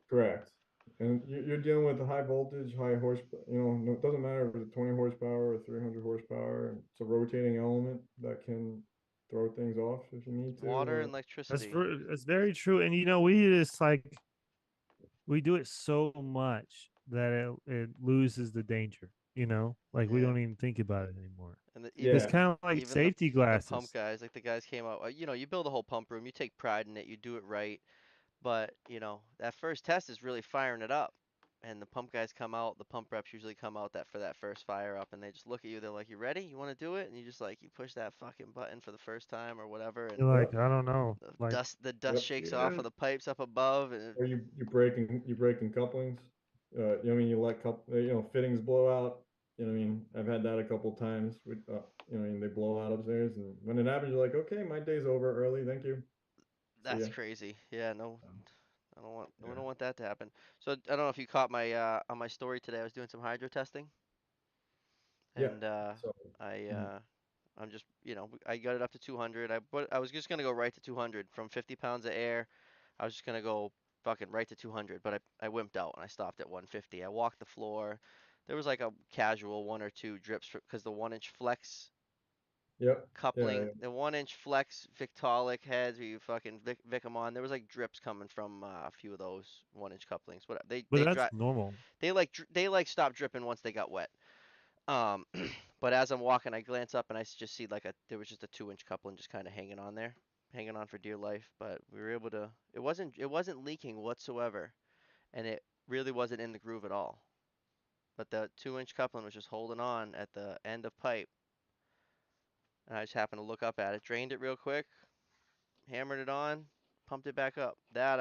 correct. And you're dealing with the high voltage, high horse. It doesn't matter if it's 20 horsepower or 300 horsepower. It's a rotating element that can throw things off if you need Water to. and electricity. That's very true. And we just like we do it so much that it loses the danger, Like we Yeah. don't even think about it anymore. And It's Yeah, even kind of like even the safety the pump glasses. guys, like the guys came out. You build a whole pump room. You take pride in it. You do it right. But that first test is really firing it up. And the pump guys come out. The pump reps usually come out that for that first fire up, and they just look at you. They're like, "You ready? You want to do it?" And you just like you push that fucking button for the first time or whatever, and You're like, yep, I don't know. the Like, dust yep. shakes off yeah, of the pipes up above, and Or you breaking couplings. You know what I mean? You let fittings blow out. You know what I mean? I've had that a couple times. With what I mean? They blow out upstairs, and when it happens, you're like, okay, my day's over early. Thank you. See ya. that's crazy. Yeah, no, Um, we Yeah. don't want that to happen. So I don't know if you caught my on my story today. I was doing some hydro testing, Yeah. and So. I Mhm. I'm just I got it up to 200. I was just gonna go right to 200 from 50 pounds of air. I was just gonna go fucking right to 200, but I wimped out and I stopped at 150. I walked the floor. There was like a casual one or two drips because the 1 inch flex Yep. Yeah. coupling, Yeah. the 1 inch flex Victaulic heads where you fucking Vic them on. There was like drips coming from a few of those 1 inch couplings. What but that's normal. they like stopped dripping once they got wet. Um, but as I'm walking, I glance up and just see like there was just a 2 inch coupling just kind of hanging on there, hanging on for dear life. But we were able to. It wasn't leaking whatsoever, and it really wasn't in the groove at all. But the 2 inch coupling was just holding on at the end of pipe, and I just happened to look up at it, drained it real quick, hammered it on, pumped it back up. That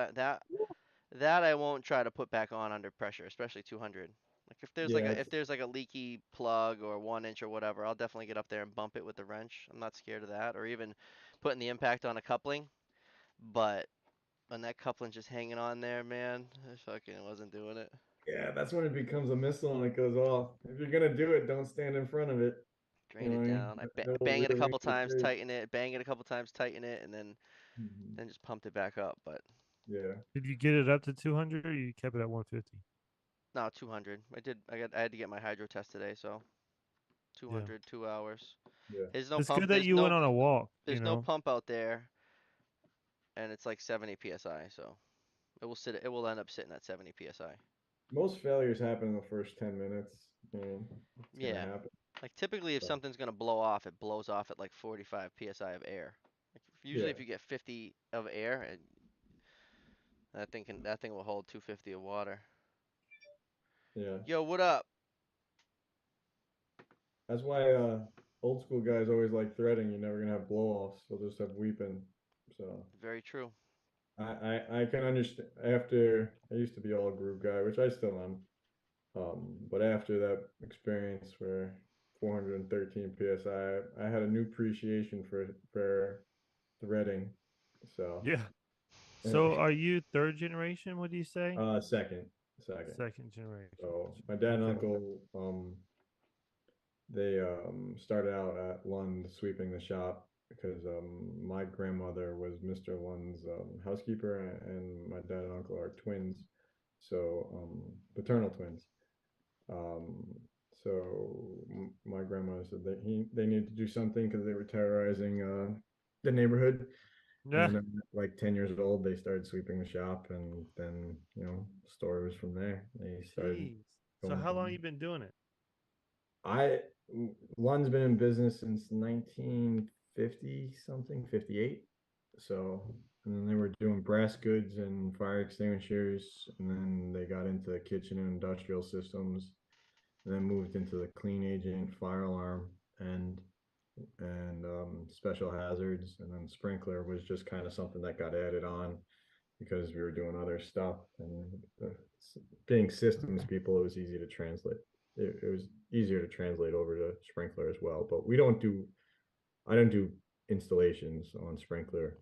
I won't try to put back on under pressure, especially 200. Like Yeah. if there's like a leaky plug or 1 inch or whatever, I'll definitely get up there and bump it with the wrench. I'm not scared of that, or even putting the impact on a coupling. But when that coupling's just hanging on there, man, I fucking wasn't doing it. Yeah. That's when it becomes a missile and it goes off. If you're gonna do it, don't stand in front of it. You Drain know it what I mean? down. It'll Bang it a release couple the times, trace. tighten it, bang it a couple times, tighten it, and Mhm. then just pumped it back up. But Yeah. Did you get it up to 200 or you kept it at 150? no, 200. I had to get my hydro test today, so Yeah. 200, 2 hours. Yeah. There's no It's pump. good that you went on a walk, There's no pump out there, and it's like 70 psi. So it will end up sitting at 70 psi. Most failures happen in the first 10 minutes. It's gonna Yeah, happen. Like typically, if So, something's gonna blow off, it blows off at like 45 psi of air. Like usually, yeah, if you get 50 of air, that thing will hold 250 of water. yeah. Yo, what up? That's why old school guys always like threading. You're never gonna have blow offs. They'll just have weeping. So Very true. I can understand. After I used to be all groove guy, which I still am. But after that experience where 413 psi, I had a new appreciation for threading. So Yeah. So are you third generation? What do you say? second. Second generation. So my dad and Okay. uncle, they started out at Lund sweeping the shop because my grandmother was Mr. Lund's housekeeper, and my dad and uncle are twins, so paternal twins. Um, so my grandmother said that they needed to do something because they were terrorizing the neighborhood. Yeah. And then like 10 years old, they started sweeping the shop, and then the story was from there. They started Jeez. So going how long on. you been doing it? I Lund's been in business since 1950 something, 58. So, and then they were doing brass goods and fire extinguishers, and then they got into kitchen and industrial systems, and then moved into the clean agent, fire alarm, and special hazards, and then sprinkler was just kind of something that got added on because we were doing other stuff, and being systems people, it was easy to translate. It was easier to translate over to sprinkler as well, but I don't do installations on sprinkler.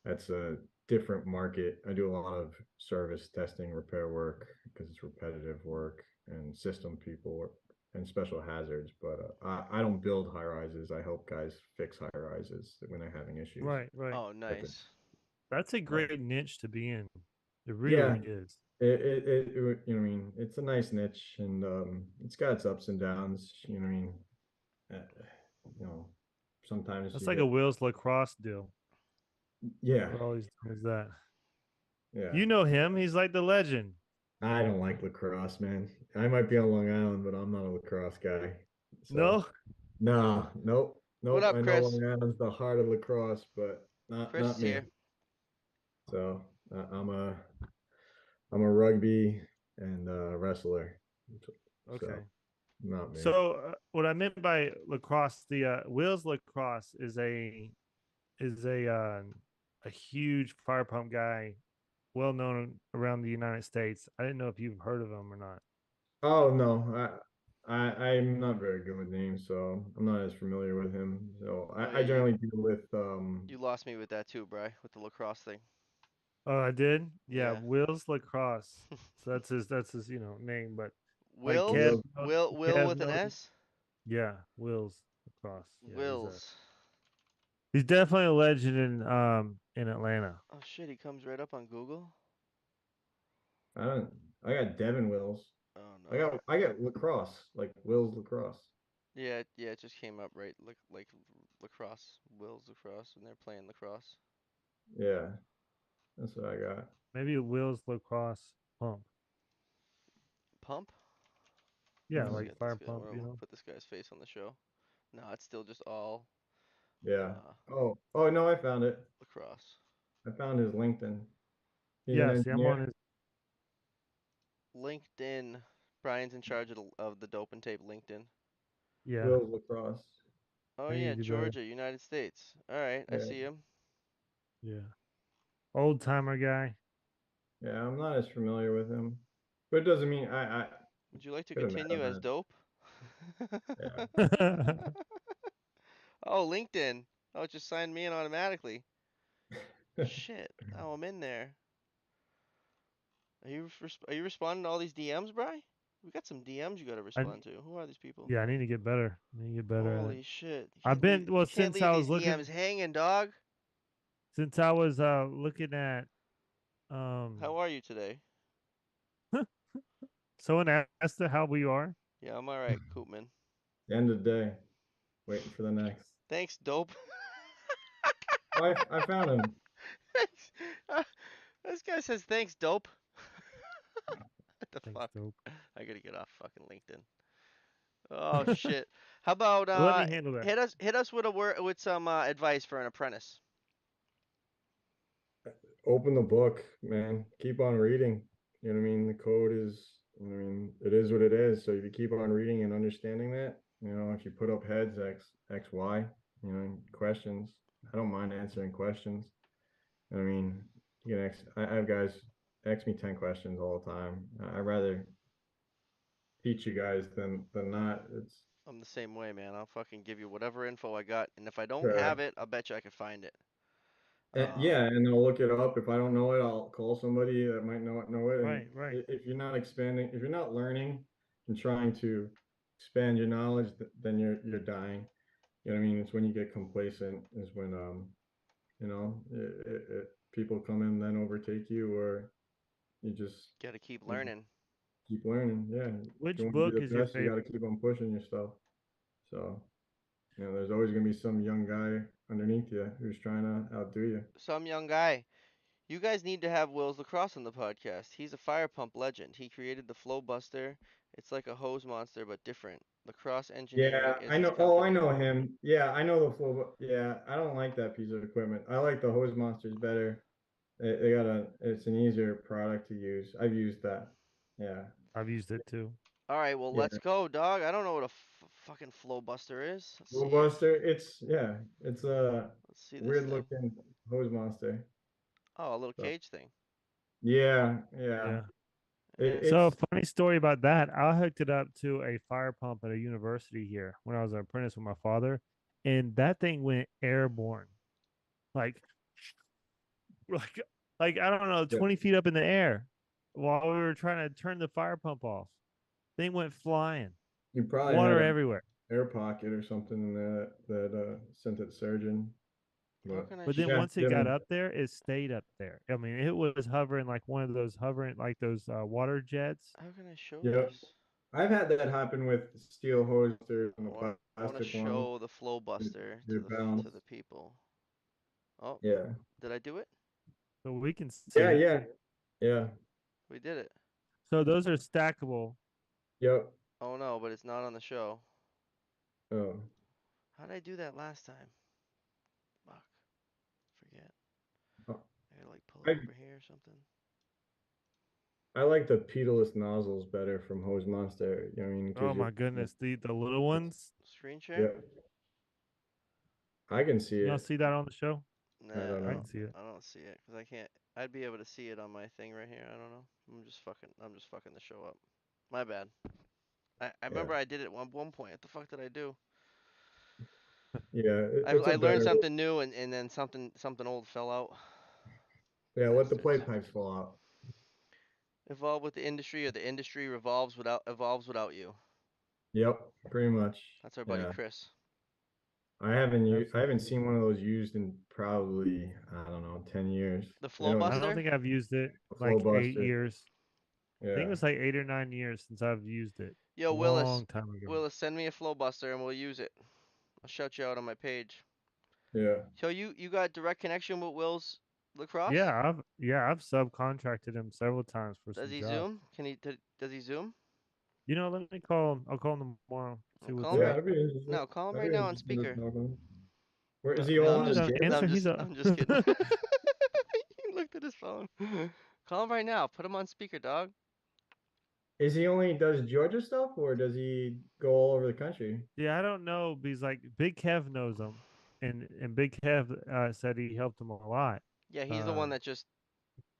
That's a different market. I do a lot of service testing, repair work because it's repetitive work, and system people and special hazards. But I don't build high rises. I help guys fix high rises when they're having issues. Right, right. Oh, Like it's, nice. That's a uh, great niche to be in. It yeah, really is. I mean, it's a nice niche, and it's got its ups and downs. I mean, uh, you know, sometimes That's you like a get, Will's lacrosse deal. yeah, Where all he's doing is that. yeah. You know him. He's like the legend. I don't like lacrosse, man. I might be on Long Island, but I'm not a lacrosse guy. So, No? no, nope, What nope. up, I know Chris? Long Island's the heart of lacrosse, but Chris not is me. here. So, I'm a rugby and wrestler. So, Okay. not me. So what I meant by lacrosse, the Will's lacrosse is a huge fire pump guy, well known around the United States. I didn't know if you've heard of him or not. Oh no, I'm not very good with names, so I'm not as familiar with him. So Oh yeah, I generally deal with you lost me with that too, Bry, with the lacrosse thing. Oh, I did. Yeah, Yeah. Will's lacrosse. So that's his name. But like Wills? Will Kev with an knows. S? Yeah, Will's lacrosse. Yeah, Wills. he's definitely a legend in Atlanta. Oh shit, he comes right up on Google. I don't. I got Devin Wills. Oh no. I got lacrosse, like Wills lacrosse. Yeah, yeah, it just came up right like lacrosse, Will's lacrosse, and they're playing lacrosse. Yeah, that's what I got. Maybe Will's lacrosse pump. Pump? Yeah, Uh, Let's like get this fire guy. pump. You We'll know. put this guy's face on the show. No, it's still just all yeah. uh Oh no, I found it. lacrosse. I found his LinkedIn. He's an Yeah. See, I'm on engineer. his. LinkedIn. Brian's in charge of the dope and tape LinkedIn. Yeah, Wills lacrosse. Oh I need yeah, to do better. Georgia, United States. All right, I Yeah, see him. Yeah, old timer guy. yeah. I'm not as familiar with him, but it doesn't mean I Would you like to could have met continue him as at. dope? Yeah. Oh, LinkedIn. Oh, it just signed me in automatically. Shit. Oh, I'm in there. Are you responding to all these DMs, Bry? We got some DMs you gotta I respond to. Who are these people? yeah, I need to get better. I need to get better at it. Holy shit. I've been You well can't since leave I these was DMs looking hanging, dog. since I was looking at um How are you today? someone asked how we are. Yeah, I'm alright, Koopman. End of the day, waiting for the next. Thanks, dope. Oh, I found him. Thanks. Uh, this guy says thanks, dope. What the Thanks, fuck? dope. I gotta get off fucking LinkedIn. Oh shit. How about Let me handle that. hit us with a word with some advice for an apprentice. Open the book, man. Keep on reading. You know what I mean? The code is, I mean, it is what it is. So if you keep on reading and understanding that, if you put up heads, X, Y, questions, I don't mind answering questions. I mean, I have guys ask me 10 questions all the time. I'd rather teach you guys than not. It's I'm the same way, man. I'll fucking give you whatever info I got, and if I don't uh, have it, I'll bet you I can find it. yeah, and I'll look it up. If I don't know it, I'll call somebody that might know it. And Right, right. if you're not expanding, if you're not learning and trying to expand your knowledge, then you're dying. You know what I mean? It's when you get complacent is when people come in then overtake you, or you just Gotta keep you know, learning. keep learning. Yeah, if you Which want to be book the is your best, you got favorite? to keep on pushing yourself. So, there's always gonna be some young guy underneath you who's trying to outdo you. Some young guy. You guys need to have Will's Lacrosse on the podcast. He's a fire pump legend. He created the Flow Buster. It's like a hose monster but different. Lacrosse Engineering Yeah, is I his know. Oh, I company. know him. Yeah, I know the flow. Yeah, I don't like that piece of equipment. I like the hose monsters better. They got it's an easier product to use. I've used that. Yeah, I've used it too. All right, well yeah. let's go, dog. I don't know what a fucking Flow Buster is. Let's Flow see. Buster. It's a Let's see this weird thing. looking hose monster. Oh, a little So, cage thing. yeah. Yeah. And So a It's funny story about that. I hooked it up to a fire pump at a university here when I was an apprentice with my father, and that thing went airborne, like like like I don't know, yeah. 20 feet up in the air while we were trying to turn the fire pump off. Thing went flying, You probably had water an everywhere. air pocket or something in there that sent it surging. how But can I But then yeah, once it I got mean, up there, it stayed up there. I mean, it was hovering like one of those hovering like those water jets. how can I show yeah. this? I've had that happen with steel hosers and I the want I want to plastic ones. show the Flow They, Buster they to bounce. the people. Oh, Yeah. did I do it? So we can see Yeah, it. yeah. Yeah. We did it. So those are stackable. Yep. Oh no, but it's not on the show. Oh. How did I do that last time? Fuck. Forget. Oh. I gotta like pull it I over here or something. I like the pedalless nozzles better from Hose Monster. You know what I mean? Oh Because my goodness, the little ones. Screen share? yeah, I can see Y'all it. see that on the show? I don't Nah, I can know. see it. I don't see it because I can't. I'd be able to see it on my thing right here. I don't know. I'm just fucking the show up. My bad. I Yeah. remember I did it one point. What the fuck did I do? Yeah. I It's a I learned better. something new and then something old fell out. Yeah. Let the Bastards. plate pipes fall out. Evolve with the industry or the industry evolves without you. Yep. Pretty much. That's our buddy Yeah. Chris. I haven't Absolutely. seen one of those used in probably, I don't know, 10 years. The They Flow don't I don't Buster? think I've used it a flow like eight buster. years. I think it Yeah. was like 8 or 9 years since I've used it. Yo, Willis. Long time ago. Willis, send me a Flow Buster and we'll use it. I'll shout you out on my page. Yeah. So you got direct connection with Will's lacrosse? I've subcontracted him several times for Does some he jobs. zoom? Does he zoom? Let me call him. I'll call him tomorrow. Well, See what's call him Yeah. up. right. No, call him I'd right be now on interested to speaker. talk to him. Where is No, he no, all No, on he his don't game? no, answer. He's a I'm just kidding. He looked at his phone. Call him right now. Put him on speaker, dog. Is he only does Georgia stuff or does he go all over the country? Yeah, I don't know. But he's like Big Kev knows him, and Big Kev said he helped him a lot. Yeah, he's the one Um, that just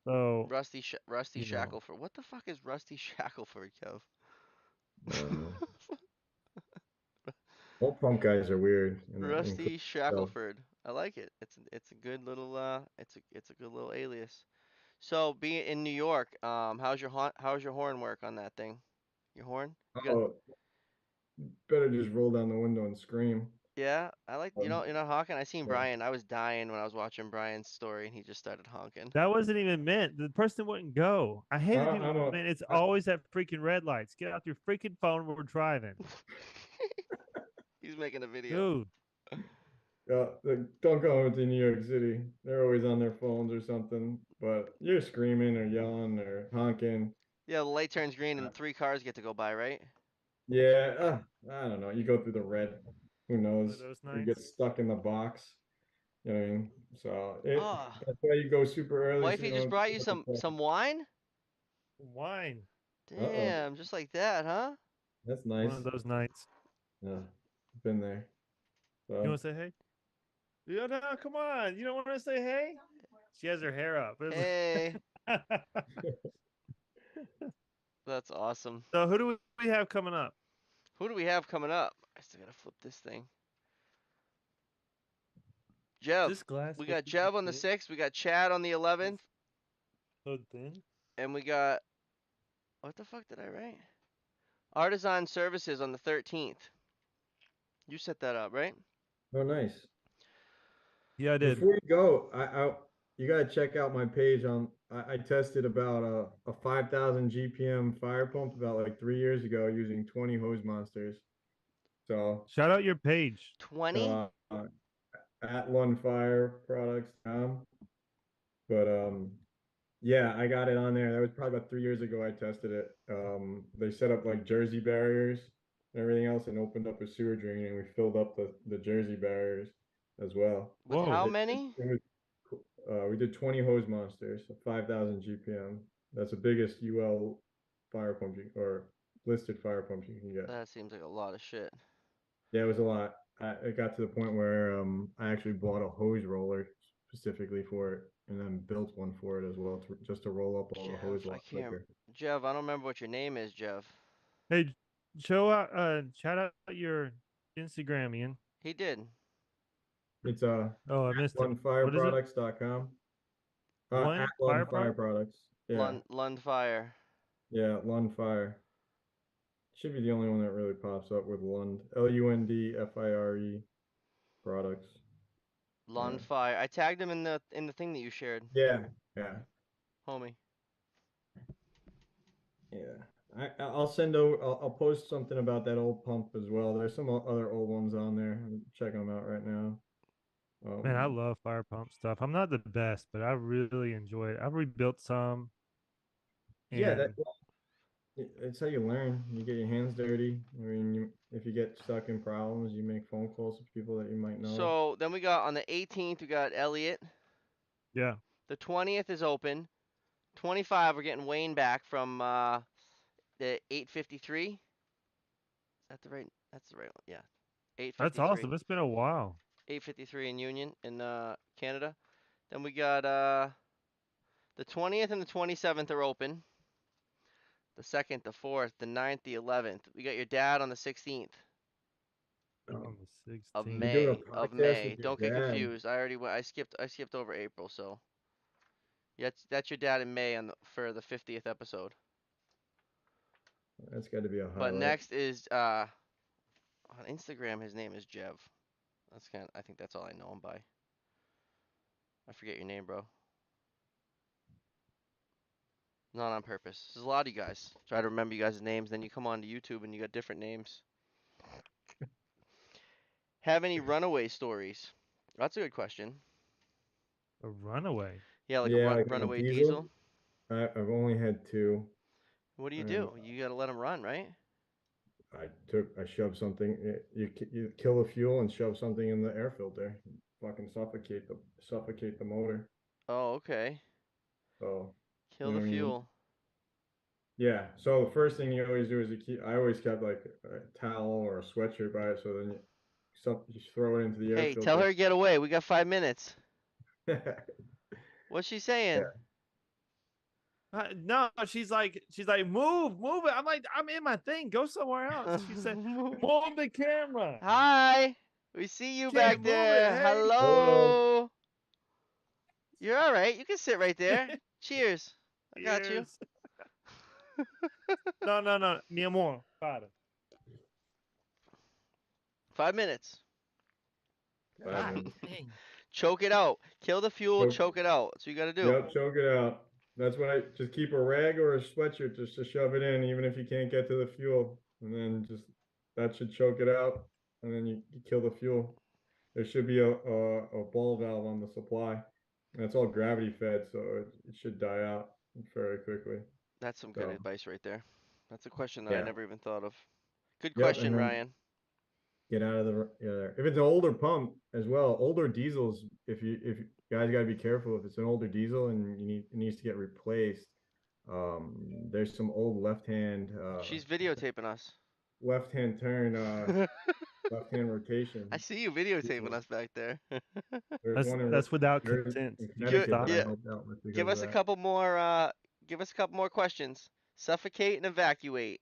so Rusty you know, Shackleford. What the fuck is Rusty Shackleford, Kev? I don't know. All pump guys are weird in Rusty stuff. Shackleford. I like it. It's a good little it's a good little alias. So being in New York, how's your horn work on that thing? Your horn? You got Oh, better just roll down the window and scream. yeah, I like Um, you know honking. I seen yeah. Brian. I was dying when I was watching Brian's story and he just started honking. that wasn't even meant. The person wouldn't go. I hate the people. I'm a Man, it's I, always at freaking red lights. Get out your freaking phone when we're driving, He's making a video. dude. don't go over to New York City. They're always on their phones or something. But you're screaming or yelling or honking. Yeah, the light turns green Uh, and three cars get to go by, right? Yeah, I don't know. You go through the red. Who One of knows? those You get nights. stuck in the box. You know what I mean? So Oh, that's why you go super early so wifey you just don't. brought you some wine? Wine. Uh-oh, Damn, just like that, huh? that's One of nice. those nights. Yeah, been there. You So want to say hey? Yeah, no, come on. You don't want to say hey? She has her hair up. Hey, that's awesome. So who do we have coming up? Who do we have coming up? I still gotta flip this thing. Jev. This glass We supposed got to be so Jev on the thin? 6th. We got Chad on the It's 11th. so thin. And we got, what the fuck did I write? Artisan Services on the 13th. You set that up, right? oh, nice. Yeah, I did. Before you go, you gotta check out my page on. I tested about a 5,000 GPM fire pump about like 3 years ago using 20 hose monsters. So Shout out your page. 20? uh, at LUND but yeah, I got it on there. That was probably about 3 years ago I tested it. They set up like Jersey barriers and everything else and opened up a sewer drain and we filled up the Jersey barriers as well. With Whoa. how It many? was we did 20 hose monsters, 5,000 GPM. That's the biggest UL fire pump or listed fire pump you can get. That seems like a lot of shit. Yeah, it was a lot. It got to the point where I actually bought a hose roller specifically for it and then built one for it as well just to roll up all the Jev, hose a I lot can't. quicker. Jev, I don't remember what your name is, Jev. Hey, show out shout out your Instagram, Ian. He did. It's Oh, I missed it. What is it? lunfireproducts.com. At One fire Lund Fire product? Products. Yeah. Lund Fire. Yeah, Lund Fire. Should be the only one that really pops up with Lund. LUNDFIRE products. Yeah. Lund Fire. I tagged him in the thing that you shared, Yeah. Yeah. homie. Yeah. I'll send over I'll post something about that old pump as well. There's some other old ones on there. I'm checking them out right now. Man, I Um love fire pump stuff. I'm not the best, but I really enjoy it. I've rebuilt some yeah, and it's how you learn. You get your hands dirty. I mean, if you get stuck in problems, you make phone calls to people that you might know. So then we got on the 18th, we got Elliot. yeah, The 20th is open. 25, we're getting Wayne back from the 853. Is that the right? That's the right one. Yeah, that's 853. awesome. It's been a while. 853 in Union in Canada. Then we got the 20th and the 27th are open. The 2nd, the 4th, the 9th, the 11th. We got your dad on the 16th On the of 'You're 16th. doing a May. Of podcast May. with your Don't get dad. confused. I already went. I skipped over April. So yeah, that's your dad in May for the 50th episode. That's got to be a But highlight. next is on Instagram. His name is Jev. I think that's all I know him by. I forget your name, bro. Not on purpose. There's a lot of you guys. Try to remember you guys' names, then you come on to YouTube and you got different names. Have any runaway stories? That's a good question. A runaway. Yeah, like a Yeah, like on a runaway diesel. diesel. I've only had two, What do you and do? You gotta let them run, right? I shoved something. You kill the fuel and shove something in the air filter. Fucking suffocate the motor. Oh, okay. So Kill you the know what I mean? fuel. Yeah. So the first thing you always do is I always kept like a towel or a sweatshirt by it, so then you throw it into the air Hey, tell filter. her to get away. We got 5 minutes. Yeah. What's she saying? No, she's like, move it. I'm like, I'm in my thing. Go somewhere else. She said, move the camera. Hi. We see you Can't back move it. there. Hey. Hello. Hello. You're all right. You can sit right there. Cheers. I got you. Cheers. No, no, no. Mi amor. Para. 5 minutes. Five God minutes. dang. Choke it out. Kill the fuel. Choke, Choke it out. That's what you gotta do. yep, choke it out. That's what I just keep a rag or a sweatshirt just to shove it in, even if you can't get to the fuel. And then just that should choke it out. And then you kill the fuel. There should be a ball valve on the supply. And it's all gravity fed, so it should die out very quickly. That's some good So advice right there. That's a question that I yeah. never even thought of. Good Yep, and question, then Ryan. get out of the if it's an older pump as well, older diesels, if you guys got to be careful if it's an older diesel and it needs to get replaced. There's some old She's videotaping us. left hand turn left hand I rotation see you videotaping diesels. us back there. There's That's one in that's without there's consent. in You can Give Connecticut stop that I yeah, that. helped out with give because of us a that. couple more give us a couple more questions. Suffocate and evacuate.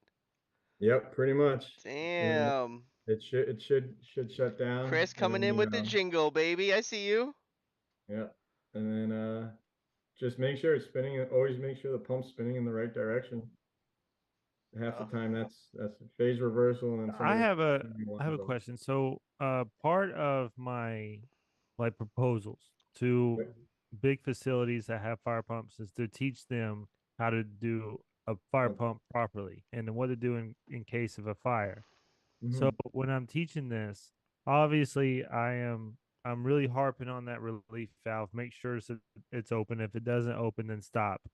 Yep, pretty much. And then Damn. it should shut down, Chris and coming then in with the jingle, baby. I see you. yeah, and then just make sure it's spinning. Always make sure the pump's spinning in the right direction. Half the Oh, time, that's phase reversal, and then some I of the have a I have lines a off. question. So, part of my like proposals to big facilities that have fire pumps is to teach them how to do a fire pump properly and then what to do in case of a fire. So Mhm. when I'm teaching this, obviously I'm really harping on that relief valve. Make sure it's open. If it doesn't open, then stop.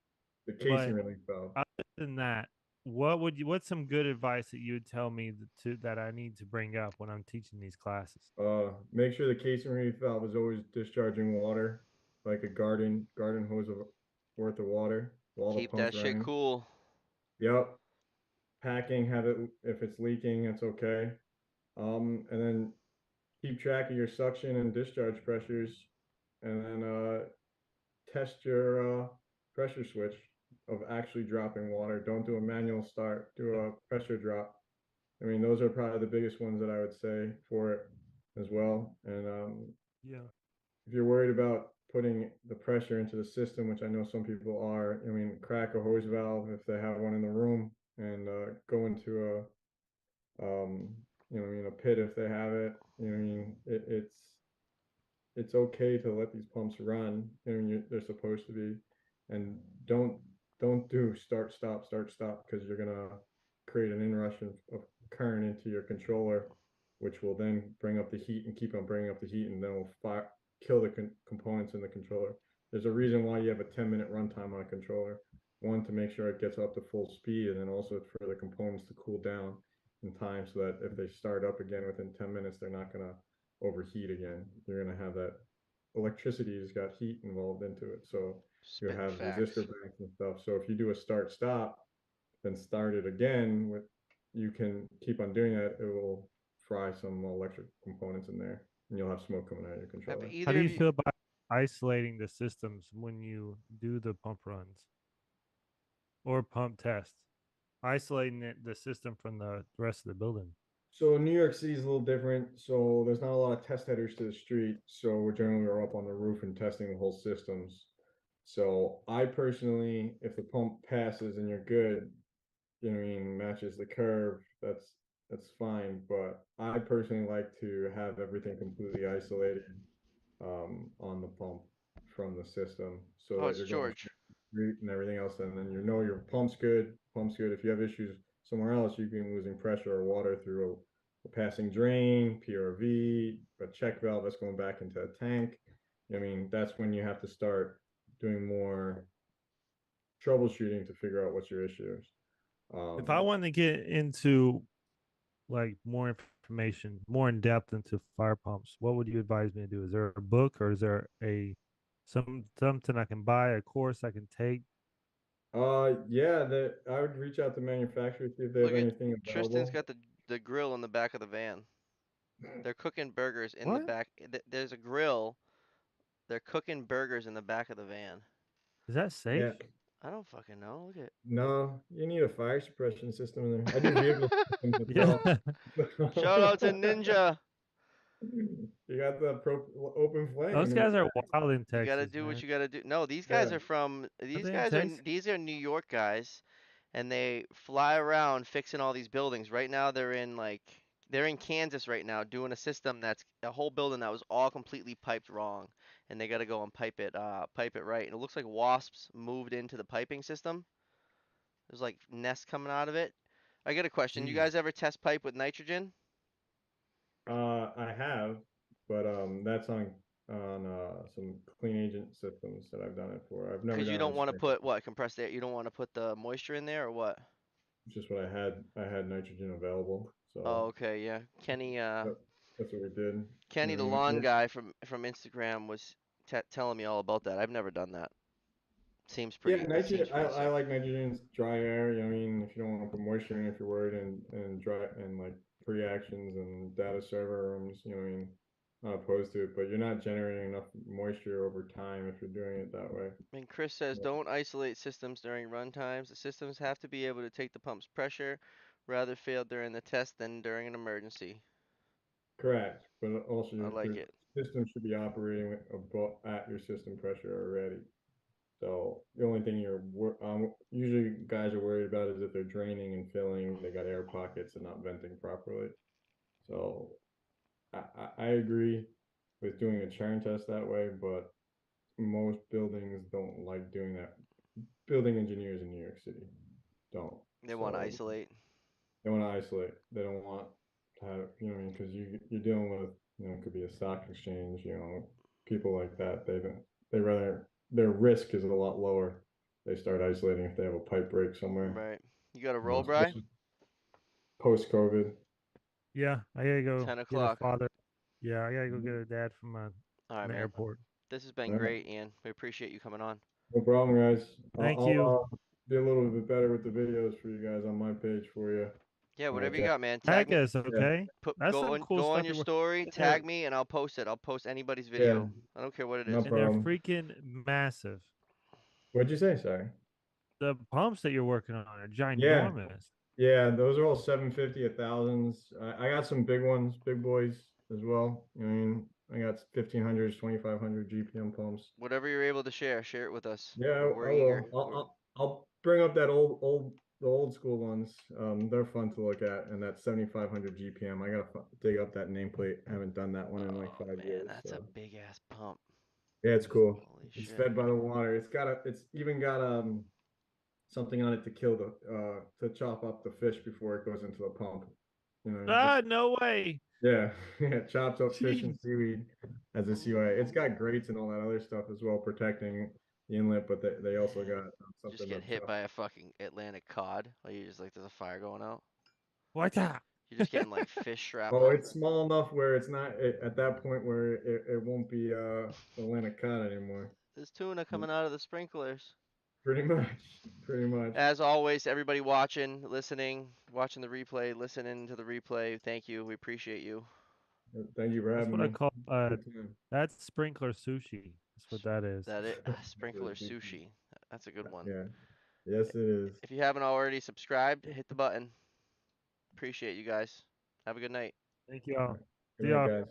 The casing But relief valve. other than that, what's some good advice that you would tell me that I need to bring up when I'm teaching these classes? Make sure the casing relief valve is always discharging water, like a garden hose of worth of water while the keep pump's that shit running. cool. Yep. Packing, have it if it's leaking, it's okay. And then keep track of your suction and discharge pressures, and then test your pressure switch of actually dropping water. Don't do a manual start, do a pressure drop. I mean, those are probably the biggest ones that I would say for it as well. And Yeah. if you're worried about putting the pressure into the system, which I know some people are, I mean, crack a hose valve if they have one in the room, and go into I mean, a pit if they have it. I mean, it's okay to let these pumps run and they're supposed to be, and don't don't do start stop because you're gonna create an inrush of current into your controller, which will then bring up the heat and keep on bringing up the heat, and then will fire kill the components in the controller. There's a reason why you have a 10-minute runtime on a controller. One, to make sure it gets up to full speed, and then also for the components to cool down in time so that if they start up again within 10 minutes, they're not going to overheat again. You're going to have that electricity has got heat involved into it. So you Spitting have resistor facts. banks and stuff. So if you do a start stop, then start it again with you can keep on doing that. It will fry some electric components in there and you'll have smoke coming out of your Have controller. How do either of you you feel about isolating the systems when you do the pump runs or pump tests? Isolating the system from the rest of the building. So New York City is a little different. So there's not a lot of test headers to the street. So we're generally are up on the roof and testing the whole systems. So I personally, if the pump passes and you're good, you know what I mean, matches the curve, that's fine. But I personally like to have everything completely isolated on the pump from the system so Oh, that it's you're going George. route and everything else, and then you know your pump's good. Pump's good. If you have issues somewhere else, you can be losing pressure or water through a passing drain, PRV, a check valve that's going back into a tank. I mean, that's when you have to start doing more troubleshooting to figure out what your issue is. If I want to get into like more information, more in depth into fire pumps, what would you advise me to do? Is there a book or is there something I can buy, a course I can take? Yeah, that I would reach out to manufacturers, see if they have Look at anything Tristan's available. got the grill in the back of the van. They're cooking burgers in the What? back. There's a grill. They're cooking burgers in the back of the van. Is that safe? Yeah, I don't fucking know. Look no, you need a fire suppression system in there. I do at. vehicle systems as Yeah. well. Shout out to Ninja. You got the open flame Those in the guys are wild in You gotta Texas, do what man. you gotta do. No, these guys yeah. are from Are these they in guys are Texas? these are New York guys, and they fly around fixing all these buildings. Right now they're in Kansas right now doing a system that's a whole building that was all completely piped wrong, and they gotta go and pipe it right. And it looks like wasps moved into the piping system. There's like nests coming out of it. I got a question. You Jeez. guys ever test pipe with nitrogen? I have, but that's on some clean agent systems that I've done it for. I've never Because you done it don't with want to spray. put what compressed air. You don't want to put the moisture in there or what? It's just what I had. I had nitrogen available, Oh, So okay, yeah. that, that's what we did. Kenny, the lawn guy from Instagram, was t telling me all about that. I've never done that. Yeah, It seems nitrogen. pretty I sick. like nitrogen's dry air. I mean, if you don't want to put moisture in, if you're worried and dry and like pre-actions and data server rooms, I mean, not opposed to it, but you're not generating enough moisture over time if you're doing it that way. And Chris says, Yeah. don't isolate systems during run times. The systems have to be able to take the pump's pressure, rather fail during the test than during an emergency. Correct, but also I like your it. system should be operating above at your system pressure already. So the only thing usually guys are worried about is if they're draining and filling, they got air pockets and not venting properly. So I agree with doing a churn test that way, but most buildings don't like doing that. Building engineers in New York City don't. They want to So isolate. they want to isolate. They don't want to have, what I mean, because you're dealing with, it could be a stock exchange, people like that. They rather their risk is a lot lower. They start isolating if they have a pipe break somewhere, Right. You got to roll, Bry? especially post-COVID. Yeah, I gotta go 10 get a o'clock. father. Yeah, I gotta go get a dad from All right, from the man. airport. This has been All right. great, Ian. We appreciate you coming on. No problem, guys. Thank you. I'll be a little bit better with the videos for you guys on my page for you. Yeah, whatever you Jack. got, man. Tag Tag me. us, Yeah, okay? That's some cool Go on stuff your you're story, working. They're tag me, and I'll post it. I'll post anybody's yeah, video. I don't care what it no is. and they're problem. freaking massive. What'd you say? Sorry. The pumps that you're working on are Yeah, ginormous. yeah, those are all 750, a thousands. I got some big ones, big boys as well. I got 1500s, 2500 GPM pumps. Whatever you're able to share, share it with us. Yeah, We're I eager. will. I'll bring up that the old school ones. They're fun to look at, and that 7500 GPM. I gotta dig up that nameplate. I haven't done that one in like Oh five man, years. that's a So big ass pump. yeah, it's cool. Holy It's shit. fed by the water. It's even got something on it to kill to chop up the fish before it goes into the pump. Just Ah, no way. yeah, yeah, chopped up fish and Jeez. seaweed as a CYA. It's got grates and all that other stuff as well, protecting the inlet, but they also Man, got just something get to hit chop. by a fucking Atlantic cod. Like you just like there's a fire going out. What the? You're just getting like fish Oh, shrapnel. it's small enough where it's not at that point where it won't be Atlantic cod anymore. There's tuna coming out of the sprinklers. Pretty much, pretty much. As always, everybody watching, listening, watching the replay, listening to the replay, thank you. We appreciate you. Thank you for That's having what I me. call Good time. that's sprinkler sushi. That's what that is. That it sprinkler sushi. That's a good one. Yeah. Yes, it is. If you haven't already subscribed, hit the button. Appreciate you guys. Have a good night. Thank you all. Good See night, y'all. guys.